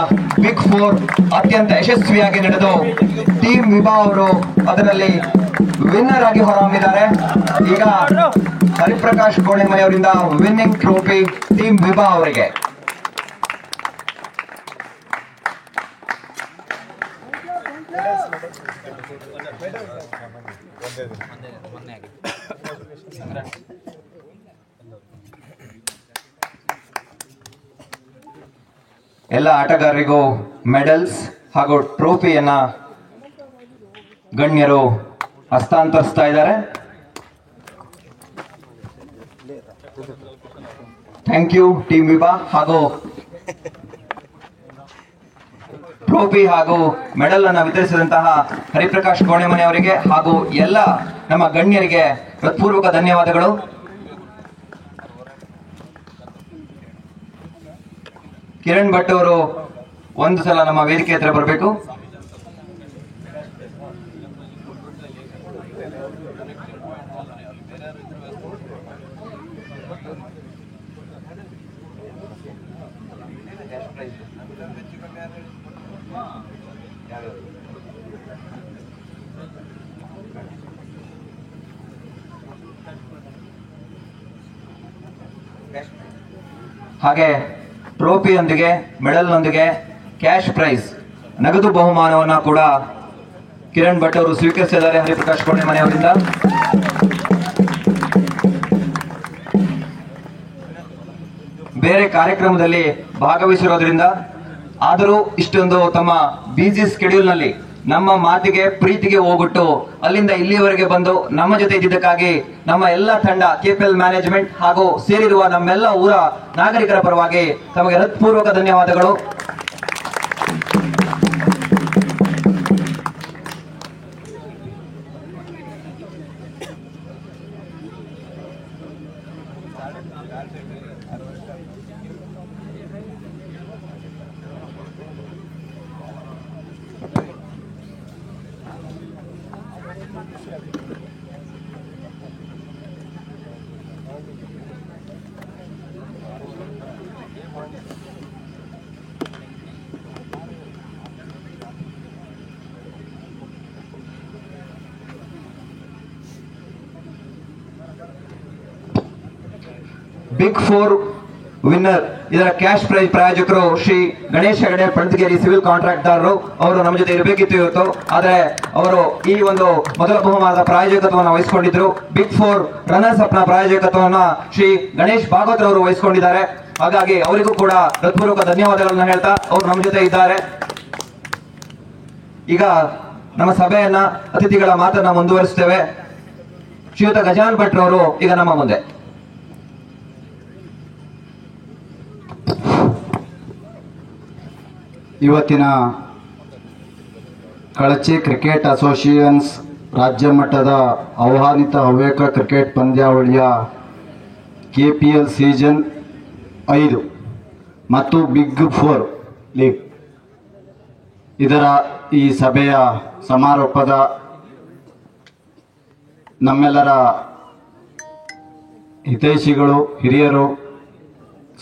ಬಿಗ್ 4 ಅತ್ಯಂತ ಯಶಸ್ವಿಯಾಗಿ ನಡೆದು ಟೀಮ್ ವಿಭಾ ಅವರು ಅದರಲ್ಲಿ ವಿನ್ನರ್ ಆಗಿ ಹೊರಹೊಮ್ಮಿದ್ದಾರೆ. ಈಗ ಹರಿಪ್ರಕಾಶ್ ಕೋಣೆಮನೆ ಅವರಿಂದ ವಿನ್ನಿಂಗ್ ಟ್ರೋಫಿ ಟೀಮ್ ವಿಭಾ ಅವರಿಗೆ. ಎಲ್ಲ ಆಟಗಾರರಿಗೂ ಮೆಡಲ್ಸ್ ಹಾಗೂ ಟ್ರೋಫಿಯನ್ನ ಗಣ್ಯರು ಹಸ್ತಾಂತರಿಸ್ತಾ ಇದ್ದಾರೆ. ಥ್ಯಾಂಕ್ ಯು ಟೀಮ್ ವಿಭಾ. ಹಾಗೂ ಟ್ರೋಫಿ ಹಾಗೂ ಮೆಡಲ್ ಅನ್ನು ವಿತರಿಸಿದಂತಹ ಹರಿಪ್ರಕಾಶ್ ಕೋಣೆಮನೆ ಅವರಿಗೆ ಹಾಗೂ ಎಲ್ಲ ನಮ್ಮ ಗಣ್ಯರಿಗೆ ಹೃತ್ಪೂರ್ವಕ ಧನ್ಯವಾದಗಳು. ಕಿರಣ್ ಭಟ್ ಅವರು ಒಂದು ಸಲ ನಮ್ಮ ವೇದಿಕೆ ಹತ್ರ ಬರಬೇಕು. ಹಾಗೆ ಟ್ರೋಫಿಯೊಂದಿಗೆ ಮೆಡಲ್ನೊಂದಿಗೆ ಕ್ಯಾಶ್ ಪ್ರೈಸ್ ನಗದು ಬಹುಮಾನವನ್ನ ಕೂಡ ಕಿರಣ್ ಭಟ್ ಅವರು ಸ್ವೀಕರಿಸಿದ್ದಾರೆ ಹರಿಪ್ರಕಾಶ್ ಕೋಣೆಮನೆ ಅವರಿಂದ. ಬೇರೆ ಕಾರ್ಯಕ್ರಮದಲ್ಲಿ ಭಾಗವಹಿಸಿರೋದ್ರಿಂದ ಆದರೂ ಇಷ್ಟೊಂದು ತಮ್ಮ ಬಿಸಿ ಸ್ಕೆಡ್ಯೂಲ್ ನಲ್ಲಿ ನಮ್ಮ ಮಾತಿಗೆ ಪ್ರೀತಿಗೆ ಹೋಗ್ಬಿಟ್ಟು ಅಲ್ಲಿಂದ ಇಲ್ಲಿವರೆಗೆ ಬಂದು ನಮ್ಮ ಜೊತೆ ಇದ್ದಿದ್ದಕ್ಕಾಗಿ ನಮ್ಮ ಎಲ್ಲ ತಂಡ KPL ಮ್ಯಾನೇಜ್ಮೆಂಟ್ ಹಾಗೂ ಸೇರಿರುವ ನಮ್ಮೆಲ್ಲ ಊರ ನಾಗರಿಕರ ಪರವಾಗಿ ತಮಗೆ ಹೃತ್ಪೂರ್ವಕ ಧನ್ಯವಾದಗಳು. ಬಿಗ್ 4 ವಿನ್ನರ್, ಇದರ ಕ್ಯಾಶ್ ಪ್ರೈಸ್ ಪ್ರಾಯೋಜಕರು ಶ್ರೀ ಗಣೇಶ್ ಹೆಗಡೆ ಪಣತಗೇರಿ, ಸಿವಿಲ್ ಕಾಂಟ್ರಾಕ್ಟರ್. ಅವರು ನಮ್ಮ ಜೊತೆ ಇರಬೇಕಿತ್ತು ಇವತ್ತು, ಆದರೆ ಅವರು ಈ ಒಂದು ಮೊದಲ ಬಹುಮಾನದ ಪ್ರಾಯೋಜಕತ್ವವನ್ನು ವಹಿಸಿಕೊಂಡಿದ್ರು. ಬಿಗ್ 4 ರನ್ನರ್ಸ್ ಅಪ್ ನ ಪ್ರಾಯೋಜಕತ್ವವನ್ನು ಶ್ರೀ ಗಣೇಶ್ ಭಾಗವತ್ ಅವರು ವಹಿಸಿಕೊಂಡಿದ್ದಾರೆ. ಹಾಗಾಗಿ ಅವರಿಗೂ ಕೂಡ ಹೃತ್ಪೂರ್ವಕ ಧನ್ಯವಾದಗಳನ್ನು ಹೇಳ್ತಾ ಅವರು ನಮ್ಮ ಜೊತೆ ಇದ್ದಾರೆ. ಈಗ ನಮ್ಮ ಸಭೆಯನ್ನ ಅತಿಥಿಗಳ ಮಾತನ್ನ ಮುಂದುವರಿಸುತ್ತೇವೆ. ಶ್ರೀಯುತ ಗಜಾನ್ ಭಟ್ರು ಅವರು ಈಗ ನಮ್ಮ ಮುಂದೆ. ಇವತ್ತಿನ ಕಳಚಿ ಕ್ರಿಕೆಟ್ ಅಸೋಸಿಯೇಷನ್ಸ್ ರಾಜ್ಯ ಮಟ್ಟದ ಆಹ್ವಾನಿತ ಹವ್ಯಕ ಕ್ರಿಕೆಟ್ ಪಂದ್ಯಾವಳಿಯ KPL ಸೀಸನ್ 5 ಮತ್ತು ಬಿಗ್ 4 ಲೀಗ್ ಇದರ ಈ ಸಭೆಯ ಸಮಾರೋಪದ ನಮ್ಮೆಲ್ಲರ ಹಿತೈಷಿಗಳು, ಹಿರಿಯರು,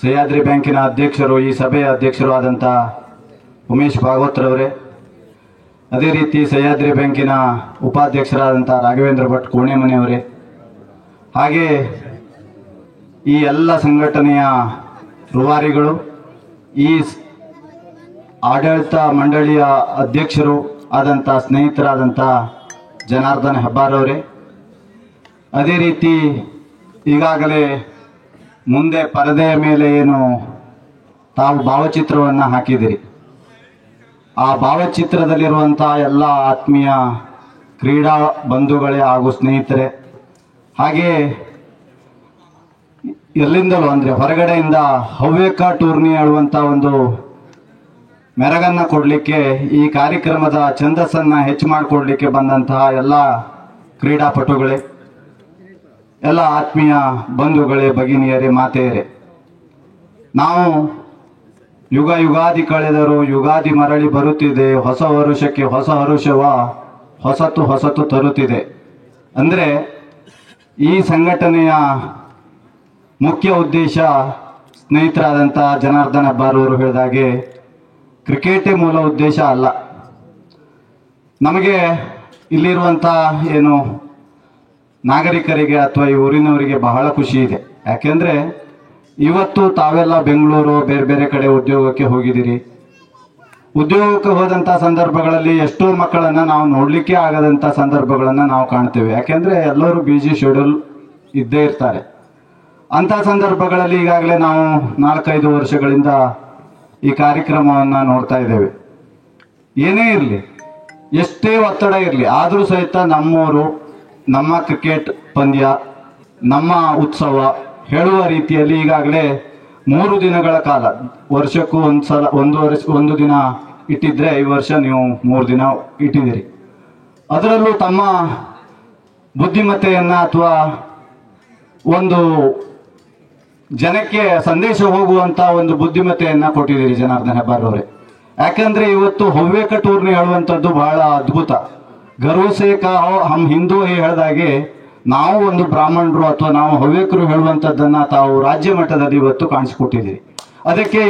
ಸಹ್ಯಾದ್ರಿ ಬ್ಯಾಂಕಿನ ಅಧ್ಯಕ್ಷರು, ಈ ಸಭೆಯ ಅಧ್ಯಕ್ಷರು ಆದಂಥ ಉಮೇಶ್ ಭಾಗವತ್ರವರೇ, ಅದೇ ರೀತಿ ಸಹ್ಯಾದ್ರಿ ಬ್ಯಾಂಕಿನ ಉಪಾಧ್ಯಕ್ಷರಾದಂಥ ರಾಘವೇಂದ್ರ ಭಟ್ ಕೋಣೆಮನೆಯವರೇ, ಹಾಗೆ ಈ ಎಲ್ಲ ಸಂಘಟನೆಯ ರೂವಾರಿಗಳು, ಈ ಆಡಳಿತ ಮಂಡಳಿಯ ಅಧ್ಯಕ್ಷರು ಆದಂಥ ಸ್ನೇಹಿತರಾದಂಥ ಜನಾರ್ದನ್ ಹೆಬ್ಬಾರವರೇ, ಅದೇ ರೀತಿ ಈಗಾಗಲೇ ಮುಂದೆ ಪರದೆಯ ಮೇಲೆ ಏನು ತಾವು ಭಾವಚಿತ್ರವನ್ನು ಹಾಕಿದಿರಿ, ಆ ಭಾವಚಿತ್ರದಲ್ಲಿರುವಂಥ ಎಲ್ಲ ಆತ್ಮೀಯ ಕ್ರೀಡಾ ಬಂಧುಗಳೇ ಹಾಗೂ ಸ್ನೇಹಿತರೆ, ಹಾಗೆ ಎಲ್ಲಿಂದಲೂ ಅಂದರೆ ಹೊರಗಡೆಯಿಂದ ಹವ್ಯಕ ಟೂರ್ನಿ ಆಡುವಂಥ ಒಂದು ಮೆರಗನ್ನು ಕೊಡಲಿಕ್ಕೆ, ಈ ಕಾರ್ಯಕ್ರಮದ ಛಂದಸ್ಸನ್ನು ಹೆಚ್ಚು ಮಾಡಿಕೊಡ್ಲಿಕ್ಕೆ ಬಂದಂತಹ ಎಲ್ಲ ಕ್ರೀಡಾಪಟುಗಳೇ, ಎಲ್ಲ ಆತ್ಮೀಯ ಬಂಧುಗಳೇ, ಭಗಿನಿಯರೇ, ಮಾತೆಯರೇ, ನಾವು ಯುಗ ಯುಗಾದಿ ಕಳೆದರೂ ಯುಗಾದಿ ಮರಳಿ ಬರುತ್ತಿದೆ, ಹೊಸ ವರುಷಕ್ಕೆ ಹೊಸ ಹರುಷವ ಹೊಸತು ತರುತ್ತಿದೆ. ಅಂದರೆ ಈ ಸಂಘಟನೆಯ ಮುಖ್ಯ ಉದ್ದೇಶ ಸ್ನೇಹಿತರಾದಂಥ ಜನಾರ್ದನ್ ಹೆಬ್ಬಾರ್ ಅವರು ಹೇಳಿದಾಗೆ ಕ್ರಿಕೆಟೇ ಮೂಲ ಉದ್ದೇಶ ಅಲ್ಲ. ನಮಗೆ ಇಲ್ಲಿರುವಂಥ ಏನು ನಾಗರಿಕರಿಗೆ ಅಥವಾ ಈ ಊರಿನವರಿಗೆ ಬಹಳ ಖುಷಿ ಇದೆ. ಯಾಕೆಂದರೆ ಇವತ್ತು ತಾವೆಲ್ಲ ಬೆಂಗಳೂರು ಬೇರೆ ಬೇರೆ ಕಡೆ ಉದ್ಯೋಗಕ್ಕೆ ಹೋಗಿದ್ದೀರಿ. ಉದ್ಯೋಗಕ್ಕೆ ಹೋದಂಥ ಸಂದರ್ಭಗಳಲ್ಲಿ ಎಷ್ಟೋ ಮಕ್ಕಳನ್ನು ನಾವು ನೋಡಲಿಕ್ಕೆ ಆಗದಂಥ ಸಂದರ್ಭಗಳನ್ನು ನಾವು ಕಾಣ್ತೇವೆ. ಯಾಕೆಂದರೆ ಎಲ್ಲರೂ ಬಿಜಿ ಶೆಡ್ಯೂಲ್ ಇದ್ದೇ ಇರ್ತಾರೆ. ಅಂಥ ಸಂದರ್ಭಗಳಲ್ಲಿ ಈಗಾಗಲೇ ನಾವು 4-5 ವರ್ಷಗಳಿಂದ ಈ ಕಾರ್ಯಕ್ರಮವನ್ನು ನೋಡ್ತಾ ಇದ್ದೇವೆ. ಏನೇ ಇರಲಿ, ಎಷ್ಟೇ ಒತ್ತಡ ಇರಲಿ, ಆದರೂ ಸಹಿತ ನಮ್ಮವರು, ನಮ್ಮ ಕ್ರಿಕೆಟ್ ಪಂದ್ಯ, ನಮ್ಮ ಉತ್ಸವ ಹೇಳುವ ರೀತಿಯಲ್ಲಿ ಈಗಾಗಲೇ 3 ದಿನಗಳ ಕಾಲ, ವರ್ಷಕ್ಕೂ ಒಂದು ದಿನ ಇಟ್ಟಿದ್ರೆ ಈ ವರ್ಷ ನೀವು 3 ದಿನ ಇಟ್ಟಿದ್ದೀರಿ. ಅದರಲ್ಲೂ ತಮ್ಮ ಬುದ್ಧಿಮತ್ತೆಯನ್ನು ಅಥವಾ ಒಂದು ಜನಕ್ಕೆ ಸಂದೇಶ ಹೋಗುವಂಥ ಒಂದು ಬುದ್ಧಿಮತ್ತೆಯನ್ನು ಕೊಟ್ಟಿದ್ದೀರಿ ಜನಾರ್ದನ್ ಹೆಬ್ಬಾರ್ ಅವರೇ. ಯಾಕಂದರೆ ಇವತ್ತು ಹವ್ಯಕ ಟೂರ್ನಿ ಹೇಳುವಂಥದ್ದು ಬಹಳ ಅದ್ಭುತ. ಗರ್ವಸೇ ಕಹೋ ಹಮ್ ಹಿಂದೂ ಹೇಳಿದಾಗೆ ನಾವು ಒಂದು ಬ್ರಾಹ್ಮಣರು ಅಥವಾ ನಾವು ಹವ್ಯಕರು ಹೇಳುವಂಥದ್ದನ್ನು ತಾವು ರಾಜ್ಯ ಮಟ್ಟದಲ್ಲಿ ಇವತ್ತು ಕಾಣಿಸ್ಕೊಟ್ಟಿದ್ದೀರಿ. ಅದಕ್ಕೆ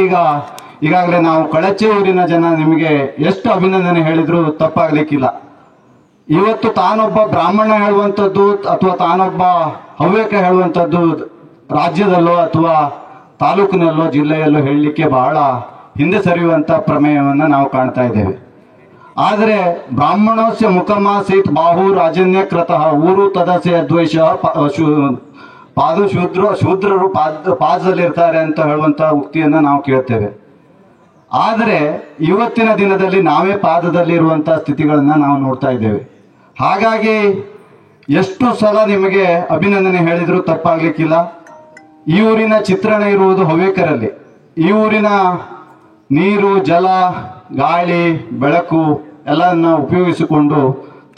ಈಗಾಗಲೇ ನಾವು ಕಳಚೆ ಊರಿನ ಜನ ನಿಮಗೆ ಎಷ್ಟು ಅಭಿನಂದನೆ ಹೇಳಿದ್ರು ತಪ್ಪಾಗಲಿಕ್ಕಿಲ್ಲ. ಇವತ್ತು ತಾನೊಬ್ಬ ಬ್ರಾಹ್ಮಣ ಹೇಳುವಂಥದ್ದು ಅಥವಾ ತಾನೊಬ್ಬ ಹವ್ಯಕ ಹೇಳುವಂಥದ್ದು ರಾಜ್ಯದಲ್ಲೋ ಅಥವಾ ತಾಲೂಕಿನಲ್ಲೋ ಜಿಲ್ಲೆಯಲ್ಲೋ ಹೇಳಲಿಕ್ಕೆ ಬಹಳ ಹಿಂದೆ ಸರಿಯುವಂಥ ಪ್ರಮೇಯವನ್ನು ನಾವು ಕಾಣ್ತಾ ಇದ್ದೇವೆ. ಆದರೆ ಬ್ರಾಹ್ಮಣೋಸ್ಯ ಮುಖಮಾಸೀತ್ ಬಾಹು ರಾಜನ್ಯ ಕ್ರತಃ ಊರು ತದಸೆ ಅದ್ವೈಷ ಶೂದ್ರರು ಪಾದದಲ್ಲಿರ್ತಾರೆ ಅಂತ ಹೇಳುವಂಥ ಉಕ್ತಿಯನ್ನು ನಾವು ಕೇಳ್ತೇವೆ. ಆದರೆ ಇವತ್ತಿನ ದಿನದಲ್ಲಿ ನಾವೇ ಪಾದದಲ್ಲಿರುವಂಥ ಸ್ಥಿತಿಗಳನ್ನು ನಾವು ನೋಡ್ತಾ ಇದ್ದೇವೆ. ಹಾಗಾಗಿ ಎಷ್ಟು ಸಲ ನಿಮಗೆ ಅಭಿನಂದನೆ ಹೇಳಿದರೂ ತಪ್ಪಾಗಲಿಕ್ಕಿಲ್ಲ. ಈ ಊರಿನ ಚಿತ್ರಣ ಇರುವುದು ಹವ್ಯಕರಲ್ಲಿ. ಈ ಊರಿನ ನೀರು, ಜಲ, ಗಾಳಿ, ಬೆಳಕು ಎಲ್ಲವನ್ನು ಉಪಯೋಗಿಸಿಕೊಂಡು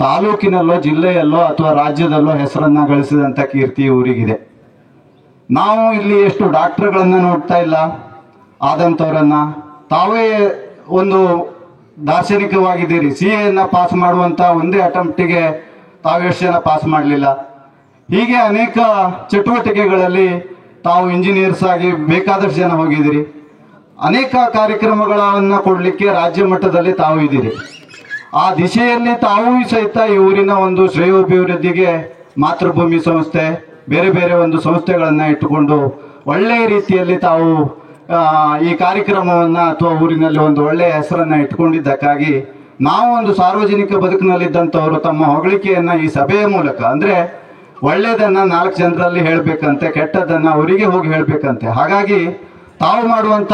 ತಾಲೂಕಿನಲ್ಲೋ ಜಿಲ್ಲೆಯಲ್ಲೋ ಅಥವಾ ರಾಜ್ಯದಲ್ಲೋ ಹೆಸರನ್ನು ಗಳಿಸಿದಂಥ ಕೀರ್ತಿ ಊರಿಗಿದೆ. ನಾವು ಇಲ್ಲಿ ಎಷ್ಟು ಡಾಕ್ಟರ್ಗಳನ್ನು ನೋಡ್ತಾ ಇಲ್ಲ, ಆದಂಥವರನ್ನು ತಾವೇ ಒಂದು ದಾರ್ಶನಿಕವಾಗಿದ್ದೀರಿ. CA ಪಾಸ್ ಮಾಡುವಂಥ ಒಂದೇ ಅಟೆಂಪ್ಟಿಗೆ ತಾವು ಎಷ್ಟು ಜನ ಪಾಸ್ ಮಾಡಲಿಲ್ಲ. ಹೀಗೆ ಅನೇಕ ಚಟುವಟಿಕೆಗಳಲ್ಲಿ ತಾವು ಇಂಜಿನಿಯರ್ಸ್ ಆಗಿ ಬೇಕಾದಷ್ಟು ಜನ ಹೋಗಿದ್ದೀರಿ. ಅನೇಕ ಕಾರ್ಯಕ್ರಮಗಳನ್ನು ಕೊಡಲಿಕ್ಕೆ ರಾಜ್ಯ ಮಟ್ಟದಲ್ಲಿ ತಾವು ಇದ್ದೀರಿ. ಆ ದಿಶೆಯಲ್ಲಿ ತಾವೂ ಸಹಿತ ಈ ಊರಿನ ಒಂದು ಶ್ರೇಯೋಭಿವೃದ್ಧಿಗೆ ಮಾತೃಭೂಮಿ ಸಂಸ್ಥೆ, ಬೇರೆ ಬೇರೆ ಒಂದು ಸಂಸ್ಥೆಗಳನ್ನು ಇಟ್ಟುಕೊಂಡು ಒಳ್ಳೆಯ ರೀತಿಯಲ್ಲಿ ತಾವು ಈ ಕಾರ್ಯಕ್ರಮವನ್ನು ಅಥವಾ ಊರಿನಲ್ಲಿ ಒಂದು ಒಳ್ಳೆಯ ಹೆಸರನ್ನು ಇಟ್ಕೊಂಡಿದ್ದಕ್ಕಾಗಿ ನಾವು ಒಂದು ಸಾರ್ವಜನಿಕ ಬದುಕಿನಲ್ಲಿದ್ದಂಥವರು ತಮ್ಮ ಹೊಗಳಿಕೆಯನ್ನು ಈ ಸಭೆಯ ಮೂಲಕ, ಅಂದರೆ ಒಳ್ಳೆಯದನ್ನು 4 ಜನರಲ್ಲಿ ಹೇಳಬೇಕಂತೆ, ಕೆಟ್ಟದ್ದನ್ನು ಅವರಿಗೆ ಹೋಗಿ ಹೇಳಬೇಕಂತೆ. ಹಾಗಾಗಿ ತಾವು ಮಾಡುವಂಥ